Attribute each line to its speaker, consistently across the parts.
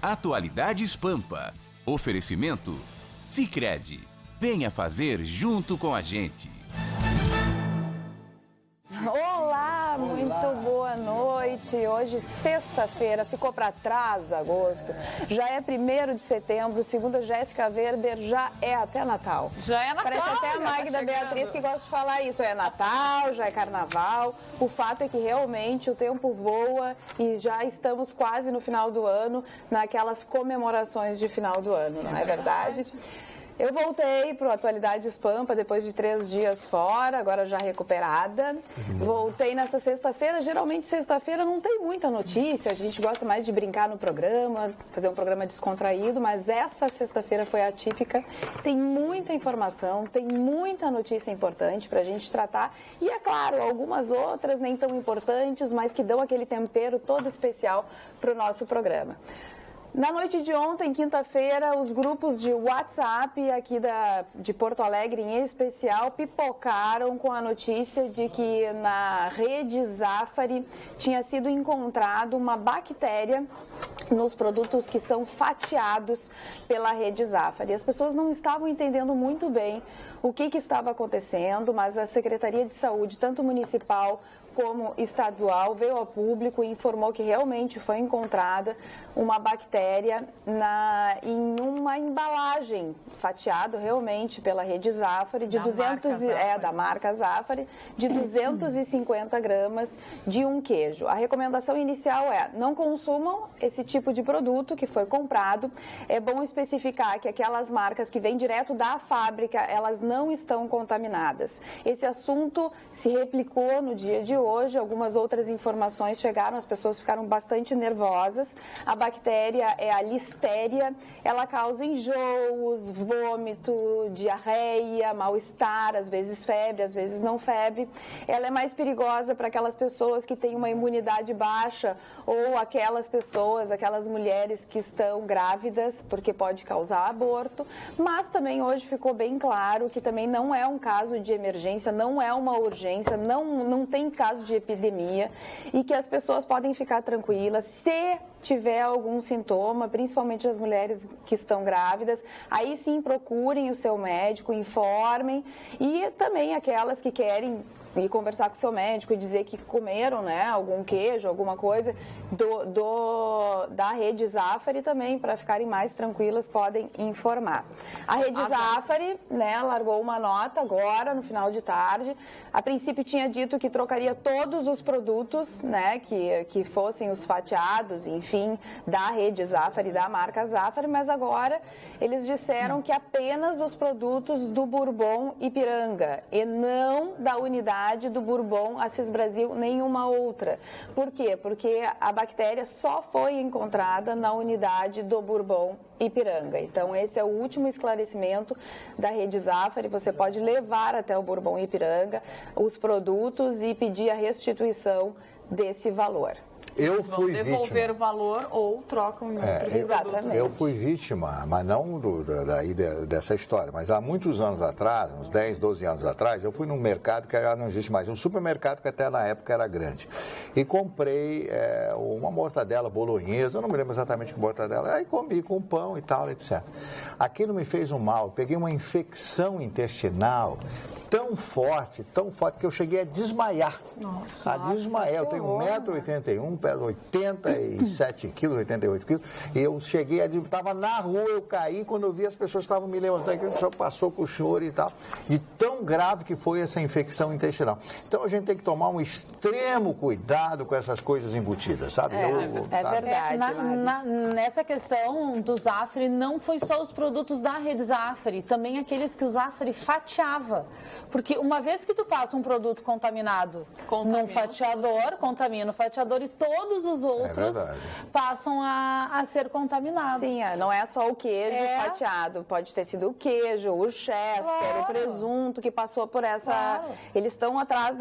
Speaker 1: Atualidades Pampa. Oferecimento Sicredi. Venha fazer junto com a gente.
Speaker 2: Olá, muito boa noite. Hoje, sexta-feira, ficou para trás agosto. Já é 1º de setembro, segundo a Jéssica Weber, já é até Natal.
Speaker 3: Já é Natal.
Speaker 2: Parece até a Magda Beatriz que gosta de falar isso. É Natal, já é Carnaval. O fato é que realmente o tempo voa e já estamos quase no final do ano, naquelas comemorações de final do ano, não é verdade? Eu voltei para o Atualidades Pampa depois de 3 dias fora, agora já recuperada. Voltei nessa sexta-feira. Geralmente sexta-feira não tem muita notícia, a gente gosta mais de brincar no programa, fazer um programa descontraído, mas essa sexta-feira foi atípica. Tem muita informação, tem muita notícia importante para a gente tratar e, é claro, algumas outras nem tão importantes, mas que dão aquele tempero todo especial para o nosso programa. Na noite de ontem, quinta-feira, os grupos de WhatsApp aqui de Porto Alegre, em especial, pipocaram com a notícia de que na rede Zafari tinha sido encontrado uma bactéria nos produtos que são fatiados pela rede Zafari. As pessoas não estavam entendendo muito bem o que estava acontecendo, mas a Secretaria de Saúde, tanto municipal como estadual, veio ao público e informou que realmente foi encontrada uma bactéria em uma embalagem fatiado realmente pela rede Zafari da marca Zafari, de 250 gramas de um queijo. A recomendação inicial é: não consumam esse tipo de produto que foi comprado. É bom especificar que aquelas marcas que vêm direto da fábrica, elas não estão contaminadas. Esse assunto se replicou no dia de hoje, algumas outras informações chegaram, as pessoas ficaram bastante nervosas. A bactéria é a listéria, ela causa enjoos, vômito, diarreia, mal-estar, às vezes febre, às vezes não febre. Ela é mais perigosa para aquelas pessoas que têm uma imunidade baixa ou aquelas mulheres que estão grávidas, porque pode causar aborto. Mas também hoje ficou bem claro que também não é um caso de emergência, não é uma urgência, não tem caso de epidemia e que as pessoas podem ficar tranquilas. Se tiver algum sintoma, principalmente as mulheres que estão grávidas, aí sim procurem o seu médico, informem, e também aquelas que querem ir conversar com o seu médico e dizer que comeram, né, algum queijo, alguma coisa da rede Zafari também, para ficarem mais tranquilas, podem informar. A rede Zafari, né, largou uma nota agora, no final de tarde. A princípio tinha dito que trocaria todos os produtos, né, que fossem os fatiados, enfim, da rede Zafari, da marca Zafari, mas agora eles disseram que apenas os produtos do Bourbon Ipiranga e não da unidade do Bourbon Assis Brasil, nenhuma outra. Por quê? Porque a bactéria só foi encontrada na unidade do Bourbon Ipiranga. Então, esse é o último esclarecimento da rede Zafari. Você pode levar até o Bourbon Ipiranga os produtos e pedir a restituição desse valor.
Speaker 3: Eu fui devolver o valor ou trocam em outros produtos.
Speaker 4: Eu fui vítima, mas não dessa história, mas há muitos anos atrás, uns 10, 12 anos atrás, eu fui num mercado que já não existe mais, um supermercado que até na época era grande, e comprei uma mortadela bolonhesa, eu não me lembro exatamente que mortadela, aí comi com pão e tal, etc. Aquilo me fez um mal, peguei uma infecção intestinal tão forte, que eu cheguei a desmaiar. Nossa, eu tenho 1,81 m, peso 87 quilos, 88 quilos, e eu cheguei, estava na rua, eu caí, quando eu vi as pessoas estavam me levantando, que o senhor passou com o choro e tal, de tão grave que foi essa infecção intestinal. Então a gente tem que tomar um extremo cuidado com essas coisas embutidas, sabe?
Speaker 2: É verdade.
Speaker 3: Nessa questão do Zafari, não foi só os produtos da rede Zafari, também aqueles que o Zafari fatiava. Porque uma vez que tu passa um produto contaminado num fatiador, contamina o fatiador e todos os outros passam a ser contaminados.
Speaker 2: Sim, não é só o queijo fatiado, pode ter sido o queijo, o chester, o presunto que passou por essa... Eles estão atrás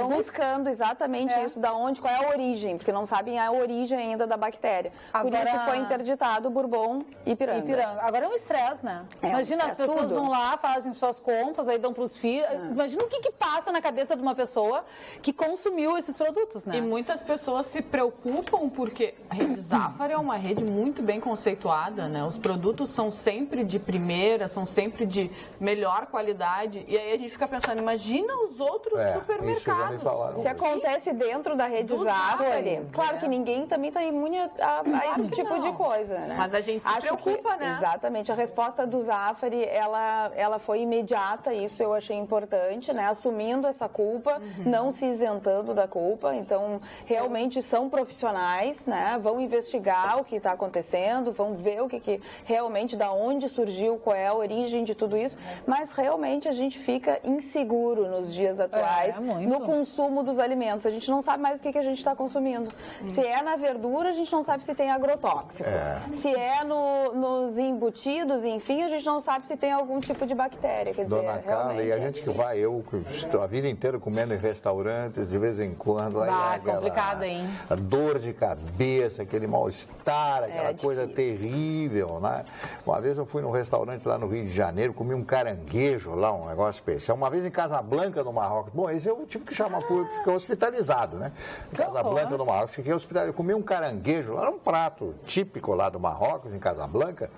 Speaker 2: buscando exatamente isso, qual é a origem, porque não sabem a origem ainda da bactéria. Por isso foi interditado o Bourbon Ipiranga.
Speaker 3: Agora é um estresse, né? Imagina, as pessoas vão lá, fazem suas compras, aí dão para os os filhos. Imagina o que passa na cabeça de uma pessoa que consumiu esses produtos, né?
Speaker 5: E muitas pessoas se preocupam porque a rede Zafari é uma rede muito bem conceituada, né? Os produtos são sempre de primeira, são sempre de melhor qualidade. E aí a gente fica pensando, imagina os outros supermercados.
Speaker 2: Se acontece dentro da rede Zafari, claro que ninguém também está imune a esse tipo de coisa, né?
Speaker 5: Mas a gente se preocupa, né?
Speaker 2: Exatamente. A resposta do Zafari, ela foi imediata, isso eu achei importante, né? Assumindo essa culpa, não se isentando da culpa. Então, realmente são profissionais, né? Vão investigar o que está acontecendo, vão ver o que realmente, da onde surgiu, qual é a origem de tudo isso. Mas realmente a gente fica inseguro nos dias atuais no consumo dos alimentos. A gente não sabe mais o que a gente está consumindo. Se é na verdura, a gente não sabe se tem agrotóxico. Se é nos embutidos, enfim, a gente não sabe se tem algum tipo de bactéria. Quer dizer,
Speaker 4: Dona Carla, e a gente que vai, eu estou a vida inteira comendo em restaurantes, de vez em quando. Aí
Speaker 3: complicado, hein?
Speaker 4: A dor de cabeça, aquele mal-estar, aquela coisa terrível, né? Uma vez eu fui num restaurante lá no Rio de Janeiro, comi um caranguejo lá, um negócio especial. Uma vez em Casablanca, no Marrocos. Bom, esse eu tive que chamar, fiquei hospitalizado, né? Em Casablanca, no Marrocos, fiquei hospitalizado. Eu comi um caranguejo lá, era um prato típico lá do Marrocos, em Casablanca.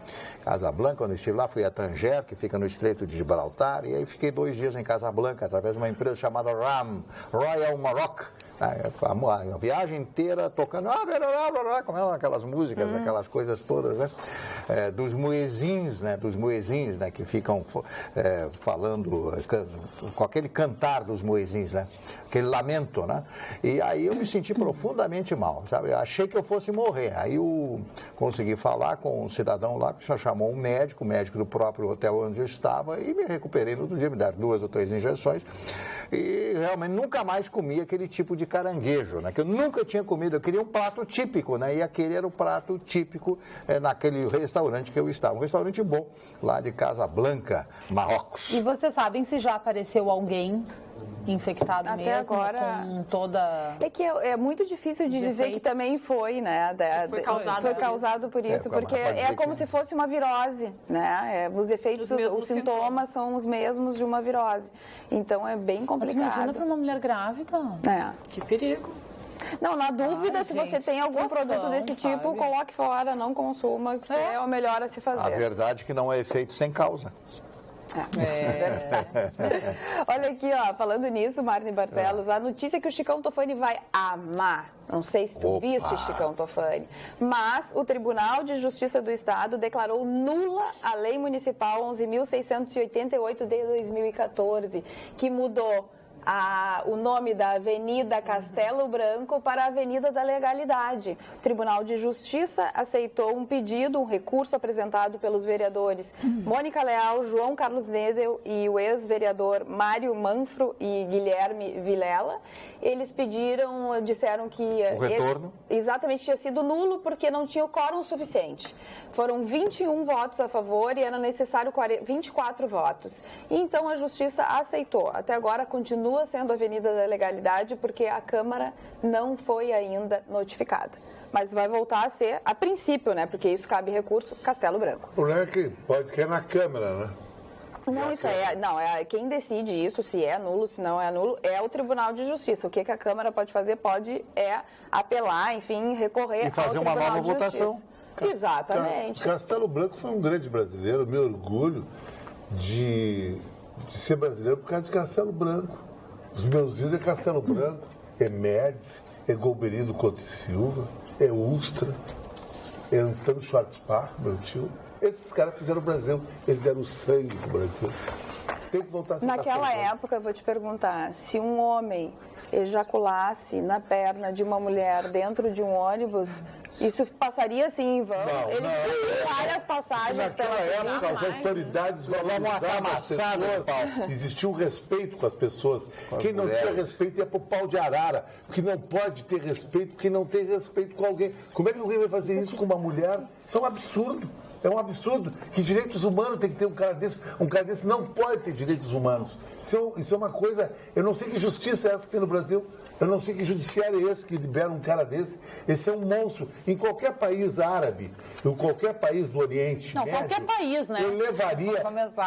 Speaker 4: Casablanca, quando eu estive lá, fui a Tanger, que fica no Estreito de Gibraltar, e aí fiquei 2 dias em Casablanca, através de uma empresa chamada RAM, Royal Maroc. A viagem inteira tocando, como aquelas músicas, aquelas coisas todas, né? Dos muezins, né? Que ficam falando com aquele cantar dos muezins, né? Aquele lamento, né? E aí eu me senti profundamente mal, sabe? Achei que eu fosse morrer. Aí eu consegui falar com um cidadão lá que já chamou um médico, o médico do próprio hotel onde eu estava, e me recuperei no outro dia, me deram 2 ou 3 injeções. E realmente nunca mais comi aquele tipo de caranguejo, né? Que eu nunca tinha comido. Eu queria um prato típico, né? E aquele era o prato típico naquele restaurante que eu estava. Um restaurante bom, lá de Casablanca, Marrocos.
Speaker 3: E vocês sabem se já apareceu alguém infectado
Speaker 2: até
Speaker 3: mesmo,
Speaker 2: agora,
Speaker 3: com toda...
Speaker 2: É que é muito difícil de dizer que também foi, né? Foi causado por isso, porque é como se fosse uma virose, né? Os efeitos, os sintomas são os mesmos de uma virose. Então é bem complicado.
Speaker 3: Mas imagina para uma mulher grávida.
Speaker 5: Que perigo.
Speaker 2: Não, na dúvida, se você tem algum produto desse tipo, coloque fora, não consuma, que é o melhor a se fazer.
Speaker 4: A verdade é que não é efeito sem causa.
Speaker 2: Olha aqui, ó, falando nisso, Marne Barcelos, a notícia é que o Chicão Tofani vai amar. Não sei se tu viste, Chicão Tofani, mas o Tribunal de Justiça do Estado declarou nula a Lei Municipal 11.688 de 2014, que mudou o nome da Avenida Castelo Branco para a Avenida da Legalidade. O Tribunal de Justiça aceitou um pedido, um recurso apresentado pelos vereadores Mônica Leal, João Carlos Nedel e o ex-vereador Mário Manfro e Guilherme Vilela. Eles disseram que
Speaker 4: o retorno
Speaker 2: exatamente tinha sido nulo porque não tinha o quórum suficiente. Foram 21 votos a favor e era necessário 24 votos. E então a Justiça aceitou. Até agora continua sendo a Avenida da Legalidade porque a Câmara não foi ainda notificada. Mas vai voltar a ser, a princípio, né? Porque isso cabe recurso, Castelo Branco.
Speaker 6: O problema é que pode cair na Câmara, né?
Speaker 2: Não, quem decide isso, se é nulo, se não é nulo, é o Tribunal de Justiça. O que a Câmara pode fazer é apelar, enfim, recorrer
Speaker 4: e fazer
Speaker 2: ao
Speaker 4: uma
Speaker 2: Tribunal
Speaker 4: nova
Speaker 2: de
Speaker 4: votação.
Speaker 2: Exatamente.
Speaker 6: Castelo Branco foi um grande brasileiro, me orgulho de ser brasileiro por causa de Castelo Branco. Os meus ídolos é Castelo Branco, é Médici, é Golbery Couto e Silva, é Ustra, é Antônio Schwarzbach, meu tio. Esses caras fizeram o Brasil, eles deram sangue pro Brasil. Tem que voltar a ser
Speaker 2: Naquela época, eu vou te perguntar, se um homem ejaculasse na perna de uma mulher dentro de um ônibus, isso passaria assim em vão? Ele tem várias passagens pela polícia.
Speaker 6: Naquela época, as autoridades valorizavam as pessoas. Existia um respeito com as pessoas. Quem não tinha respeito ia pro pau de arara. Porque não pode ter respeito, porque não tem respeito com alguém. Como é que alguém vai fazer isso com uma mulher? Isso é um absurdo. É um absurdo. Que direitos humanos tem que ter um cara desse? Um cara desse não pode ter direitos humanos. Isso é uma coisa... Eu não sei que justiça é essa que tem no Brasil. Eu não sei que judiciário é esse que libera um cara desse. Esse é um monstro. Em qualquer país árabe, em qualquer país do Oriente Médio...
Speaker 3: qualquer país, né?
Speaker 6: Eu levaria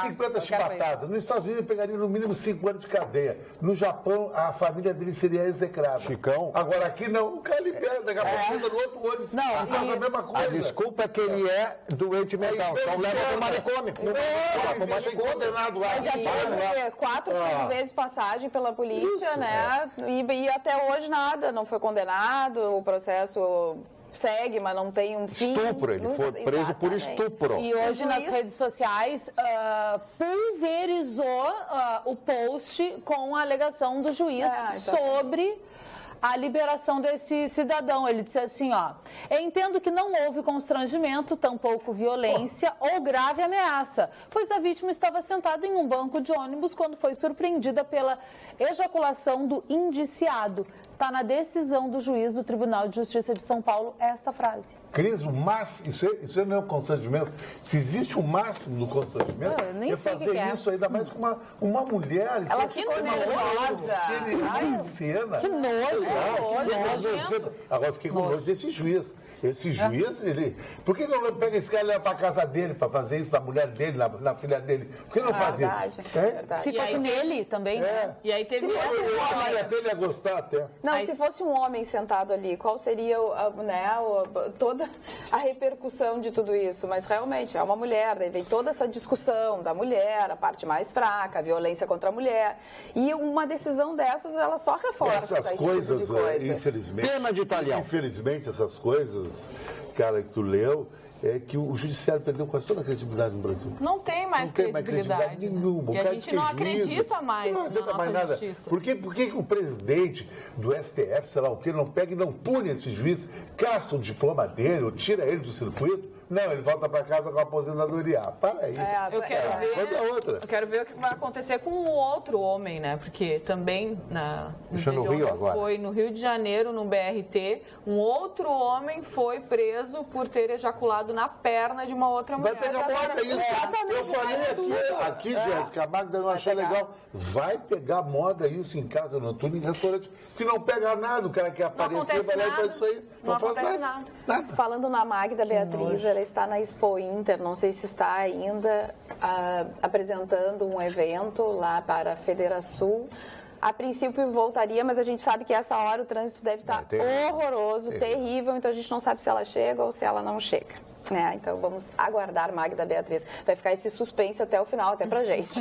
Speaker 6: 50 chibatadas. Nos Estados Unidos, eu pegaria no mínimo 5 anos de cadeia. No Japão, a família dele seria execrada.
Speaker 4: Chicão.
Speaker 6: Agora aqui não. O cara libera, daqui a pouco anda no outro olho.
Speaker 3: Não,
Speaker 6: faz a mesma coisa.
Speaker 4: A desculpa é que ele é doente mental. Então leva para o manicômio.
Speaker 6: Deixa ele condenado lá.
Speaker 2: Já tive 4 ou 5 vezes passagem pela polícia, né? E até hoje nada, não foi condenado, o processo segue, mas não tem um fim.
Speaker 4: Estupro, ele foi preso por estupro.
Speaker 3: E hoje nas redes sociais pulverizou o post com a alegação do juiz sobre a liberação desse cidadão. Ele disse assim, ó: eu entendo que não houve constrangimento, tampouco violência ou grave ameaça, pois a vítima estava sentada em um banco de ônibus quando foi surpreendida pela ejaculação do indiciado. Está na decisão do juiz do Tribunal de Justiça de São Paulo esta frase.
Speaker 6: Cris, o máximo, isso não é um constrangimento. Se existe o máximo do constrangimento,
Speaker 3: eu nem sei
Speaker 6: fazer isso ainda mais com uma mulher.
Speaker 2: Ela ficou nervosa.
Speaker 3: Que nojo.
Speaker 6: Agora fiquei com nojo desse juiz. Esse juiz, ele... Por que não pega esse cara e leva para casa dele para fazer isso na mulher dele, na filha dele? Por que não faz isso?
Speaker 2: Verdade.
Speaker 3: Se fosse nele também, né?
Speaker 5: E aí teve
Speaker 6: A filha dele ia gostar até.
Speaker 2: Não, se fosse um homem sentado ali, qual seria toda a repercussão de tudo isso? Mas realmente é uma mulher, daí vem toda essa discussão da mulher, a parte mais fraca, a violência contra a mulher. E uma decisão dessas, ela só reforça
Speaker 6: essas coisas,
Speaker 2: tipo de coisa.
Speaker 6: Infelizmente.
Speaker 4: Pena de talhão.
Speaker 6: Infelizmente, essas coisas, cara, que tu leu, é que o judiciário perdeu quase toda a credibilidade no Brasil.
Speaker 5: Não tem mais credibilidade
Speaker 6: nenhuma.
Speaker 5: E a gente não acredita mais na nossa justiça.
Speaker 6: Por que o presidente do STF, sei lá o que, não pega e não pune esse juiz, caça o diploma dele ou tira ele do circuito? Não, ele volta para casa com a aposentadoria. Para aí.
Speaker 5: Eu quero ver o que vai acontecer com o outro homem, né? Porque também foi no Rio de Janeiro, no BRT, um outro homem foi preso por ter ejaculado na perna de uma outra mulher.
Speaker 6: Vai pegar moda isso. Eu falei aqui, Jéssica, a Magda não achou legal. Vai pegar moda isso em casa noturna, em restaurante, porque não pega nada. O cara quer aparecer, vai lá e faz isso aí.
Speaker 5: Não acontece nada.
Speaker 2: Falando na Magda Beatriz, ela está na Expo Inter, não sei se está ainda apresentando um evento lá para a Federação. A princípio voltaria, mas a gente sabe que essa hora o trânsito deve estar horroroso, terrível, então a gente não sabe se ela chega ou se ela não chega. Né? Então vamos aguardar, Magda Beatriz. Vai ficar esse suspense até o final, até pra gente,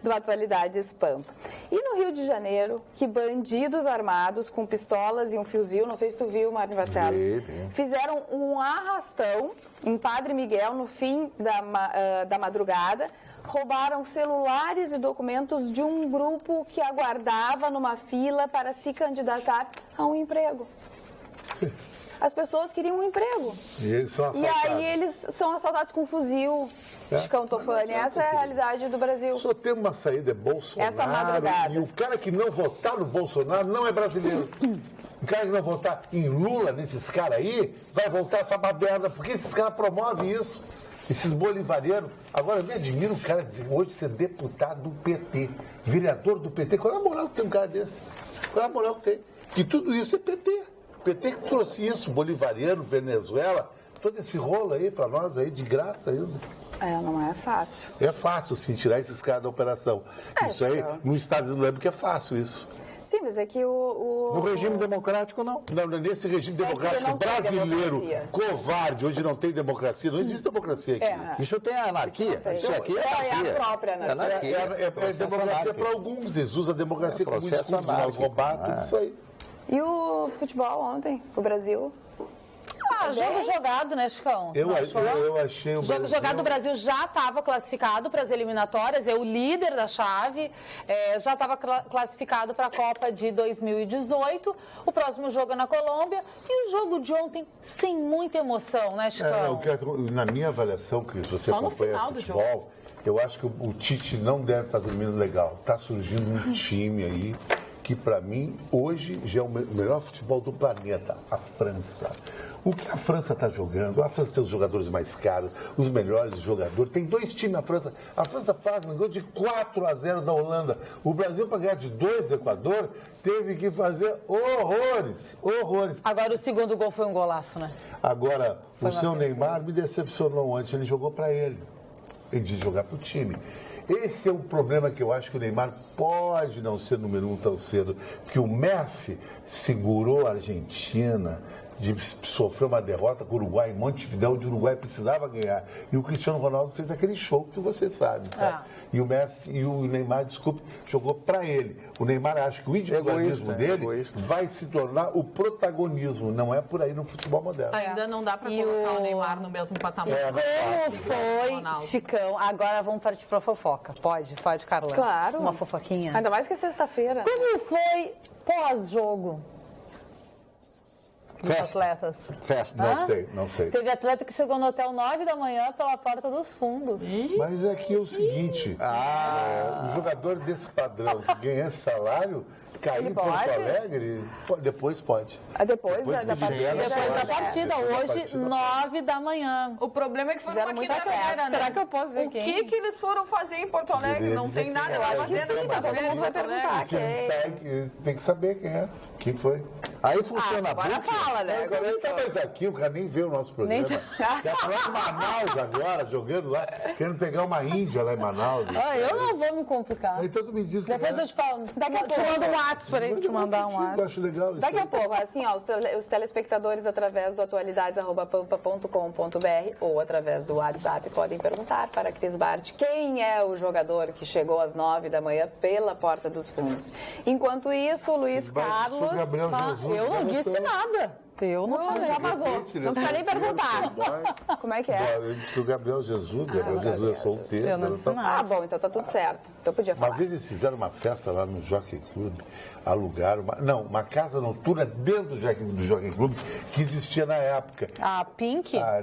Speaker 2: do Atualidades Pampa. E no Rio de Janeiro, que bandidos armados com pistolas e um fuzil, não sei se tu viu, Martin Vasconcelos, fizeram um arrastão em Padre Miguel no fim da madrugada, roubaram celulares e documentos de um grupo que aguardava numa fila para se candidatar a um emprego. As pessoas queriam um emprego.
Speaker 6: E
Speaker 2: aí eles são assaltados com fuzil, Chicão Tofani. Essa é a realidade do Brasil.
Speaker 6: Só tem uma saída, é Bolsonaro.
Speaker 2: Essa madrugada.
Speaker 6: E o cara que não votar no Bolsonaro não é brasileiro. O cara que não votar em Lula, nesses caras aí, vai voltar essa baderna, porque esses caras promovem isso. Esses bolivarianos. Agora, eu me admiro o cara dizer hoje ser deputado do PT, vereador do PT. Qual é a moral que tem um cara desse? Qual é a moral que tem? Que tudo isso é PT. PT que trouxe isso, bolivariano, Venezuela, todo esse rolo aí pra nós aí, de graça ainda.
Speaker 2: Não é fácil.
Speaker 6: É fácil, sim, tirar esses caras da operação. Isso aí, no Estado Islâmico é fácil isso.
Speaker 2: Sim, mas é que
Speaker 4: No regime democrático, não.
Speaker 6: Não, nesse regime democrático brasileiro, covarde, onde não tem democracia, não existe democracia aqui.
Speaker 4: Isso tem anarquia. Isso aqui é anarquia.
Speaker 2: É a própria anarquia.
Speaker 6: É democracia para alguns, eles usam a democracia como escudo de nós roubar, tudo isso aí.
Speaker 2: E o futebol ontem, o Brasil?
Speaker 3: Jogo jogado, né, Chicão?
Speaker 6: Eu achei o
Speaker 3: jogo jogado, o Brasil já estava classificado para as eliminatórias, é o líder da chave, já estava classificado para a Copa de 2018. O próximo jogo é na Colômbia e o jogo de ontem sem muita emoção, né, Chicão?
Speaker 6: Na minha avaliação, Cris, você acompanha futebol, eu acho que o Tite não deve estar dormindo legal. Está surgindo um time aí que, para mim, hoje já é o melhor futebol do planeta, a França. O que a França está jogando, a França tem os jogadores mais caros, os melhores jogadores. Tem 2 times na França. A França ganhou de 4-0 da Holanda. O Brasil, para ganhar de 2 do Equador, teve que fazer horrores.
Speaker 3: Agora o segundo gol foi um golaço, né?
Speaker 6: Agora, o seu Neymar me decepcionou antes. Ele jogou para ele, em vez de jogar para o time. Esse é um problema que eu acho que o Neymar pode não ser número 1 tão cedo, porque o Messi segurou a Argentina de sofrer uma derrota com o Uruguai em Montevidéu, onde o Uruguai precisava ganhar. E o Cristiano Ronaldo fez aquele show que você sabe? E o Messi e o Neymar, jogou para ele. O Neymar acha que o individualismo dele vai se tornar o protagonismo. Não é por aí no futebol moderno.
Speaker 5: Ainda não dá para colocar o Neymar no mesmo patamar.
Speaker 3: Como foi, Chicão? Agora vamos partir para fofoca. Pode, Carla?
Speaker 2: Claro.
Speaker 3: Uma fofoquinha.
Speaker 2: Ainda mais que é sexta-feira.
Speaker 3: Como foi pós-jogo? Dos atletas.
Speaker 4: Festa.
Speaker 6: Não sei.
Speaker 3: Teve atleta que chegou no hotel 9 da manhã pela porta dos fundos.
Speaker 6: Mas aqui é o seguinte, o jogador desse padrão que ganha esse salário, cair em Porto Alegre, depois pode.
Speaker 2: Depois da partida.
Speaker 3: Depois da partida, hoje, 9 da manhã.
Speaker 5: O problema é que foram uma quinta-feira, né?
Speaker 3: Será que eu posso dizer
Speaker 5: O que eles foram fazer em Porto Alegre? Não tem nada para fazer na quinta-feira.
Speaker 2: Todo mundo vai perguntar.
Speaker 6: Tem que saber quem foi.
Speaker 4: Aí funciona
Speaker 2: agora fala, né?
Speaker 6: Mas daqui o cara nem vê o nosso programa. Quer falar de Manaus agora, jogando lá, querendo pegar uma Índia lá em Manaus.
Speaker 3: Eu não vou me complicar.
Speaker 6: Então tu me diz que
Speaker 3: depois eu te falo. Te mando um WhatsApp, peraí, te mandar um WhatsApp.
Speaker 6: Eu acho legal isso.
Speaker 2: Daqui a pouco, assim, os telespectadores através do atualidades@pampa.com.br ou através do WhatsApp podem perguntar para a Cris Bart quem é o jogador que chegou às 9 da manhã pela porta dos fundos. Enquanto isso, o Luiz Carlos...
Speaker 3: Eu não disse nada. Eu não falei.
Speaker 2: Já vazou. Não precisa nem perguntar. Como é que é?
Speaker 6: Eu disse que o Gabriel Jesus é solteiro.
Speaker 3: Eu não disse nada.
Speaker 2: Bom, então tá tudo certo. Então podia falar.
Speaker 6: Uma vez eles fizeram uma festa lá no Jockey Club, alugaram uma casa noturna dentro do Jockey Club que existia na época.
Speaker 3: A Pink?
Speaker 6: A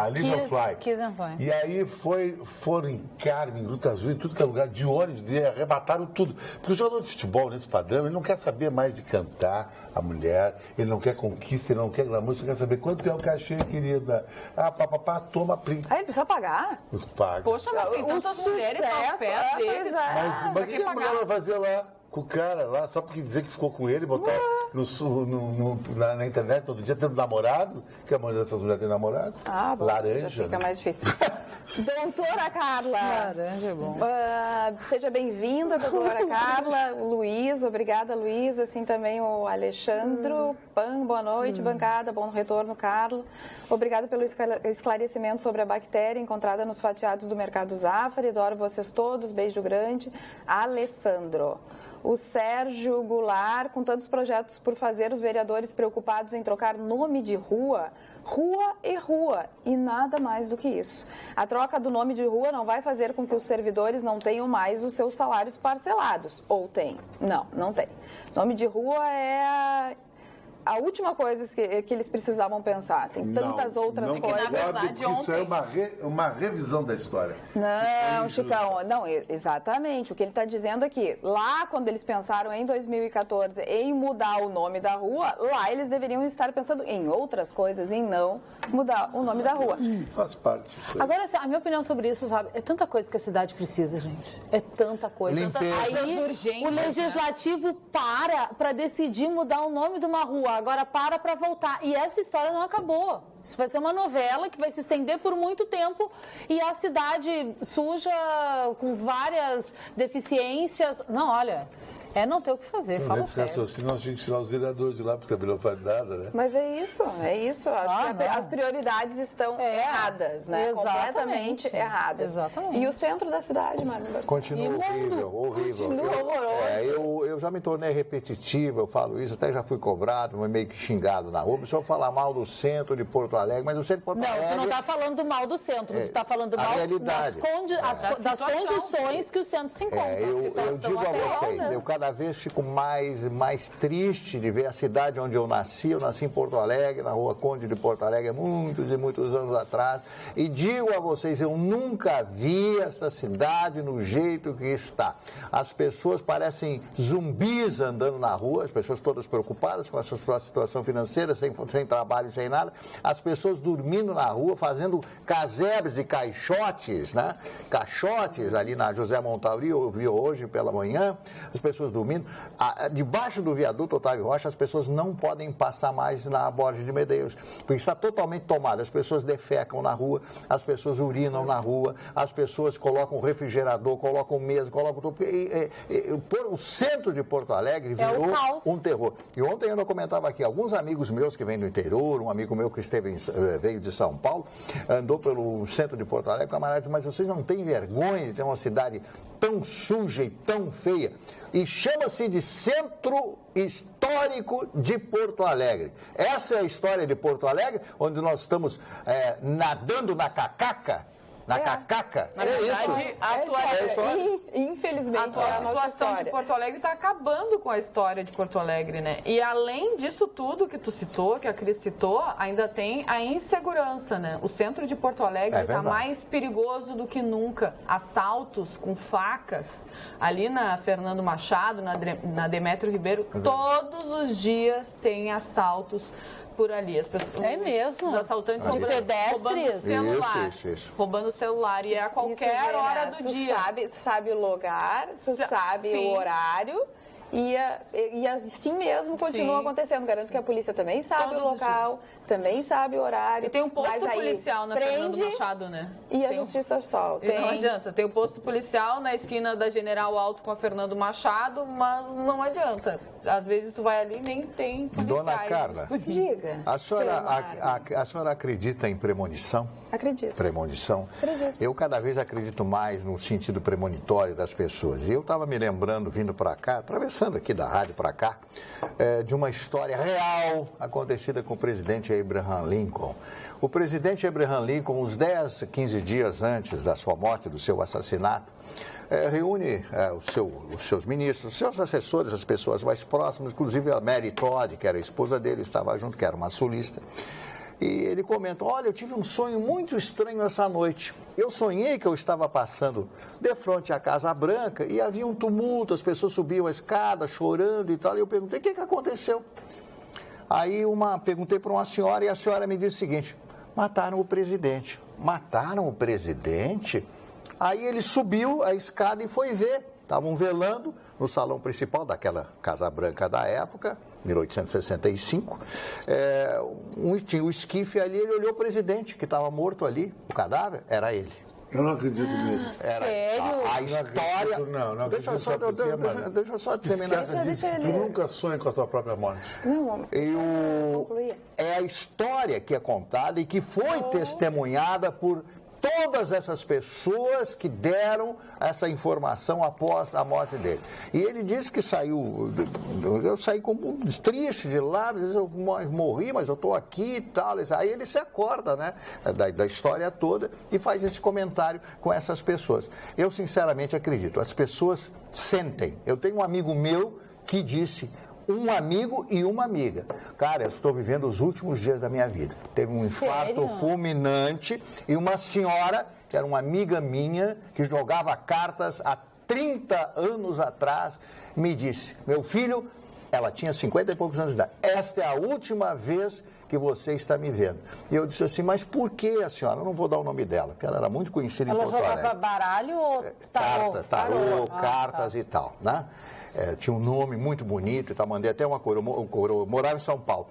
Speaker 6: Little Fly.
Speaker 3: Kiss and Fly.
Speaker 6: E aí foram em Carmen, em Gruta Azul, em tudo que é lugar, de ônibus, e arrebataram tudo. Porque o jogador de futebol, nesse padrão, ele não quer saber mais de cantar a mulher, ele não quer conquista, ele não quer glamour, ele quer saber quanto é o cachê, querida. Toma Pink.
Speaker 2: Ele precisa pagar?
Speaker 6: Paga.
Speaker 5: Poxa, mas tem tantas mulheres aos pés deles.
Speaker 6: Mas o que a mulher vai fazer lá? Com o cara lá, só porque dizer que ficou com ele, botar na internet todo dia tendo namorado, que a maioria dessas mulheres tem namorado.
Speaker 2: Bom,
Speaker 6: laranja.
Speaker 2: Fica mais difícil. Doutora Carla.
Speaker 3: Laranja é bom.
Speaker 2: Seja bem-vinda, doutora Carla. Luiz, obrigada, Luiz. Assim também o Alexandro. Pan, boa noite, bancada. Bom retorno, Carla. Obrigada pelo esclarecimento sobre a bactéria encontrada nos fatiados do mercado Zafari. Adoro vocês todos. Beijo grande. Alessandro. O Sérgio Goulart, com tantos projetos por fazer, os vereadores preocupados em trocar nome de rua é rua e nada mais do que isso. A troca do nome de rua não vai fazer com que os servidores não tenham mais os seus salários parcelados. Ou tem? Não tem. Nome de rua é a última coisa que eles precisavam pensar. Tem tantas outras coisas.
Speaker 5: Na verdade,
Speaker 6: isso é uma revisão da história.
Speaker 2: Não, Chicão, não, exatamente. O que ele está dizendo aqui, lá quando eles pensaram em 2014 em mudar o nome da rua, lá eles deveriam estar pensando em outras coisas, em não mudar o nome da rua.
Speaker 6: Faz parte disso aí.
Speaker 3: Agora, a minha opinião sobre isso, sabe, é tanta coisa que a cidade precisa, gente. É tanta coisa. Aí o legislativo para decidir mudar o nome de uma rua. Agora para voltar. E essa história não acabou. Isso vai ser uma novela que vai se estender por muito tempo e a cidade suja, com várias deficiências. Não, olha, não ter o que fazer, fala sério.
Speaker 6: Assim, nós tínhamos que tirar os vereadores de lá, porque também não faz nada, né?
Speaker 2: Mas é isso. Acho que as prioridades estão erradas, né? Completamente erradas.
Speaker 3: Exatamente.
Speaker 2: E o centro da cidade, Marina?
Speaker 4: Continua horrível.
Speaker 2: Continua horroroso.
Speaker 4: Eu já me tornei repetitivo, eu falo isso, até já fui cobrado, meio que xingado na rua. O senhor fala mal do centro de Porto Alegre, mas o centro de Porto Alegre...
Speaker 3: Não, tu não está falando mal do centro, tu está falando mal das condições que o centro se encontra.
Speaker 4: Eu digo a vocês, cada vez fico mais triste de ver a cidade onde eu nasci em Porto Alegre, na Rua Conde de Porto Alegre, muitos e muitos anos atrás, e digo a vocês, eu nunca vi essa cidade no jeito que está. As pessoas parecem zumbis andando na rua, as pessoas todas preocupadas com a sua situação financeira, sem trabalho, sem nada, as pessoas dormindo na rua, fazendo casebres e caixotes, né? Caixotes ali na José Montauri, eu vi hoje pela manhã, as pessoas dormindo. Debaixo do viaduto Otávio Rocha, as pessoas não podem passar mais na Borges de Medeiros, porque está totalmente tomada. As pessoas defecam na rua, as pessoas urinam na rua, as pessoas colocam refrigerador, colocam mesa, colocam tudo. O centro de Porto Alegre virou um terror. E ontem eu comentava aqui, alguns amigos meus que vêm do interior, um amigo meu que veio de São Paulo, andou pelo centro de Porto Alegre, camarada disse, mas vocês não têm vergonha de ter uma cidade tão suja e tão feia? E chama-se de Centro Histórico de Porto Alegre. Essa é a história de Porto Alegre, onde nós estamos nadando na cacaca. Na cacaca.
Speaker 5: Na verdade,
Speaker 2: infelizmente,
Speaker 5: a situação de Porto Alegre está acabando com a história de Porto Alegre, né? E além disso tudo que tu citou, que a Cris citou, ainda tem a insegurança, né? O centro de Porto Alegre está mais perigoso do que nunca. Assaltos com facas ali na Fernando Machado, na Demétrio Ribeiro, todos os dias tem assaltos por ali. As pessoas,
Speaker 3: é mesmo?
Speaker 5: Os assaltantes
Speaker 3: de pedestres.
Speaker 5: Roubando o celular. E é a qualquer hora do dia.
Speaker 2: Tu sabe o lugar, tu sabe o horário. E assim mesmo continua acontecendo. Garanto que a polícia também sabe o local, também sabe o horário.
Speaker 5: E tem um posto policial na Fernando Machado, né?
Speaker 2: E a Justiça solta.
Speaker 5: Não adianta. Tem um posto policial na esquina da General Alto com a Fernando Machado, mas não adianta. Às vezes tu vai ali e nem tem policiais.
Speaker 4: Dona Carla,
Speaker 2: diga.
Speaker 4: A senhora acredita em premonição?
Speaker 2: Acredito.
Speaker 4: Premonição?
Speaker 2: Acredito.
Speaker 4: Eu cada vez acredito mais no sentido premonitório das pessoas. E eu estava me lembrando, vindo para cá, atravessando aqui da rádio para cá, de uma história real acontecida com o presidente Abraham Lincoln. O presidente Abraham Lincoln, uns 10, 15 dias antes da sua morte, do seu assassinato, reúne os seus ministros, os seus assessores, as pessoas mais próximas, inclusive a Mary Todd, que era a esposa dele, estava junto, que era uma sulista. E ele comenta, olha, eu tive um sonho muito estranho essa noite. Eu sonhei que eu estava passando de frente à Casa Branca e havia um tumulto, as pessoas subiam a escada chorando e tal. E eu perguntei, o que aconteceu? Aí perguntei para uma senhora e a senhora me disse o seguinte, mataram o presidente. Mataram o presidente? Aí ele subiu a escada e foi ver. Estavam velando no salão principal daquela Casa Branca da época, 1865. Tinha o esquife ali, ele olhou o presidente que estava morto ali, o cadáver, era ele.
Speaker 6: Eu não acredito nisso.
Speaker 3: Sério?
Speaker 4: A história...
Speaker 6: Não acredito.
Speaker 4: Deixa eu só terminar.
Speaker 6: Tu nunca sonha com a tua própria morte.
Speaker 2: Não,
Speaker 4: é a história que é contada e que foi testemunhada por todas essas pessoas que deram essa informação após a morte dele. E ele disse que eu saí como triste de lá, eu morri, mas eu estou aqui e tal. Aí ele se acorda, né, da história toda e faz esse comentário com essas pessoas. Eu sinceramente acredito, as pessoas sentem. Eu tenho um amigo meu que disse, um amigo e uma amiga. Cara, eu estou vivendo os últimos dias da minha vida. Teve um infarto fulminante e uma senhora, que era uma amiga minha, que jogava cartas há 30 anos atrás, me disse, meu filho, ela tinha 50 e poucos anos de idade, esta é a última vez que você está me vendo. E eu disse assim, mas por que a senhora? Eu não vou dar o nome dela, porque ela era muito conhecida em Porto Alegre.
Speaker 3: Ela jogava baralho ou tarô?
Speaker 4: Cartas e tal, né? Tinha um nome muito bonito e tal, mandei até uma coroa, morava em São Paulo,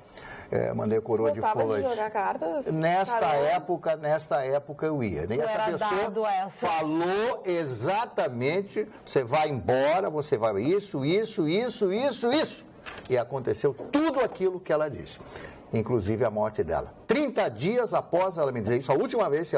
Speaker 4: mandei a coroa de flores.
Speaker 2: De jogar cartas?
Speaker 4: Nesta época eu ia. E essa pessoa falou exatamente, você vai embora, você vai isso. E aconteceu tudo aquilo que ela disse. Inclusive a morte dela. 30 dias após ela me dizer isso, a última vez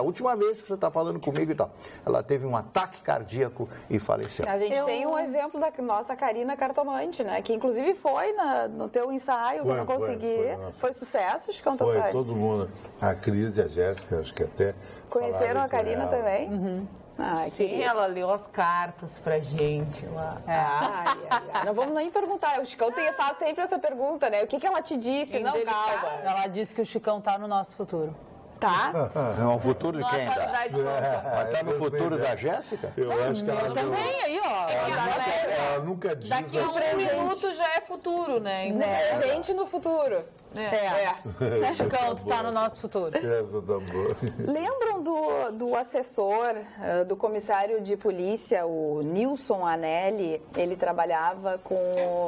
Speaker 4: que você está falando comigo e tal. Ela teve um ataque cardíaco e faleceu.
Speaker 2: A gente tem um exemplo da nossa Karina Cartomante, né? Que inclusive foi no teu ensaio, que eu não consegui. Foi sucesso, Chicão Tofani?
Speaker 6: Foi, todo mundo. A Cris e a Jéssica, acho que até.
Speaker 2: Conheceram a Karina também?
Speaker 3: Uhum.
Speaker 2: Ai,
Speaker 5: Sim,
Speaker 2: querida.
Speaker 5: ela leu as cartas pra gente lá.
Speaker 2: Ai. Não vamos nem perguntar. O Chicão faz sempre essa pergunta, né? O que ela te disse? Não, calma.
Speaker 3: Ela disse que o Chicão tá no nosso futuro.
Speaker 2: Tá?
Speaker 4: Não, o futuro de quem?
Speaker 5: Atualidade
Speaker 4: Vai estar no futuro da Jéssica?
Speaker 6: Eu acho que ela
Speaker 3: Também aí, ó.
Speaker 6: ela nunca diz
Speaker 5: Daqui a
Speaker 6: assim.
Speaker 5: um minuto já é futuro, né? Então,
Speaker 2: Presente no futuro.
Speaker 3: Chicão, tu tá no nosso futuro.
Speaker 6: Essa tá boa.
Speaker 2: Lembram do assessor do comissário de polícia, o Nilson Anelli? Ele trabalhava com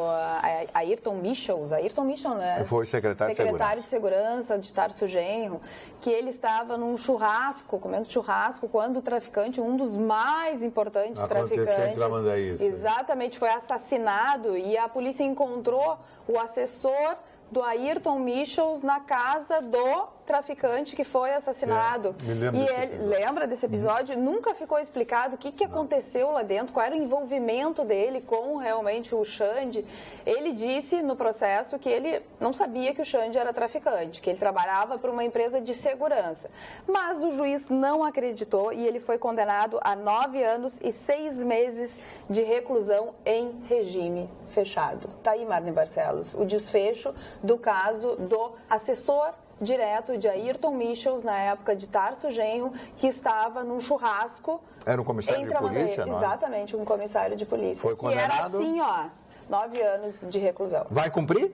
Speaker 2: a Ayrton Michels. Ayrton Michels, né?
Speaker 4: Foi secretário
Speaker 2: de Segurança de Tarso Genro, que ele estava num churrasco, comendo churrasco, quando o traficante, um dos mais importantes
Speaker 6: Aconteceu em
Speaker 2: traficantes,
Speaker 6: Tramandaí, isso aí.
Speaker 2: exatamente, foi assassinado e a polícia encontrou o assessor do Ayrton Michels na casa do traficante que foi assassinado.
Speaker 6: Me lembro
Speaker 2: e
Speaker 6: desse
Speaker 2: ele
Speaker 6: episódio.
Speaker 2: lembra desse episódio? Nunca ficou explicado o que aconteceu lá dentro, qual era o envolvimento dele com realmente o Xande. Ele disse no processo que ele não sabia que o Xande era traficante, que ele trabalhava para uma empresa de segurança. Mas o juiz não acreditou e ele foi condenado a 9 anos e 6 meses de reclusão em regime fechado. Tá aí, Marne Barcelos, o desfecho do caso do assessor direto de Ayrton Michels, na época de Tarso Genro, que estava num churrasco.
Speaker 4: Era um comissário
Speaker 2: em
Speaker 4: de
Speaker 2: Tramandaí.
Speaker 4: polícia, não é?
Speaker 2: Exatamente, um comissário de polícia.
Speaker 4: Foi
Speaker 2: que era
Speaker 4: condenado?
Speaker 2: assim, ó, 9 anos de reclusão.
Speaker 4: Vai cumprir?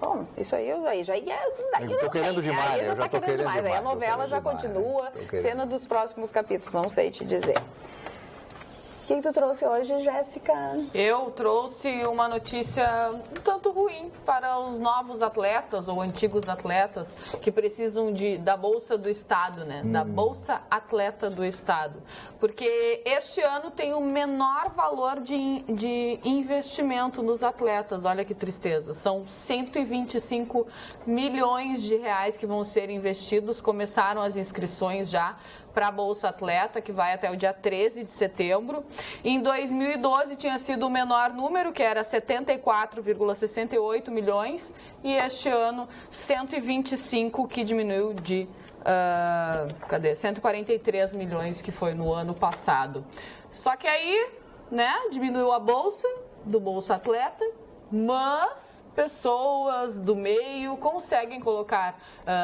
Speaker 2: Bom, isso aí já ia...
Speaker 4: Eu tô querendo demais,
Speaker 2: aí
Speaker 4: eu já tô querendo
Speaker 2: demais. Aí a
Speaker 4: demais,
Speaker 2: novela
Speaker 4: tô
Speaker 2: já
Speaker 4: querendo
Speaker 2: continua,
Speaker 4: demais, tô querendo.
Speaker 2: cena dos próximos capítulos, não sei te dizer. O que tu trouxe hoje, Jéssica?
Speaker 5: Eu trouxe uma notícia um tanto ruim para os novos atletas ou antigos atletas que precisam da Bolsa do Estado, né? Da Bolsa Atleta do Estado. Porque este ano tem o menor valor de investimento nos atletas. Olha que tristeza. São 125 milhões de reais que vão ser investidos. Começaram as inscrições já para a Bolsa Atleta, que vai até o dia 13 de setembro. Em 2012 tinha sido o menor número, que era 74,68 milhões, e este ano 125, que diminuiu de 143 milhões, que foi no ano passado. Só que aí, né, diminuiu a bolsa do Bolsa Atleta, mas pessoas do meio conseguem colocar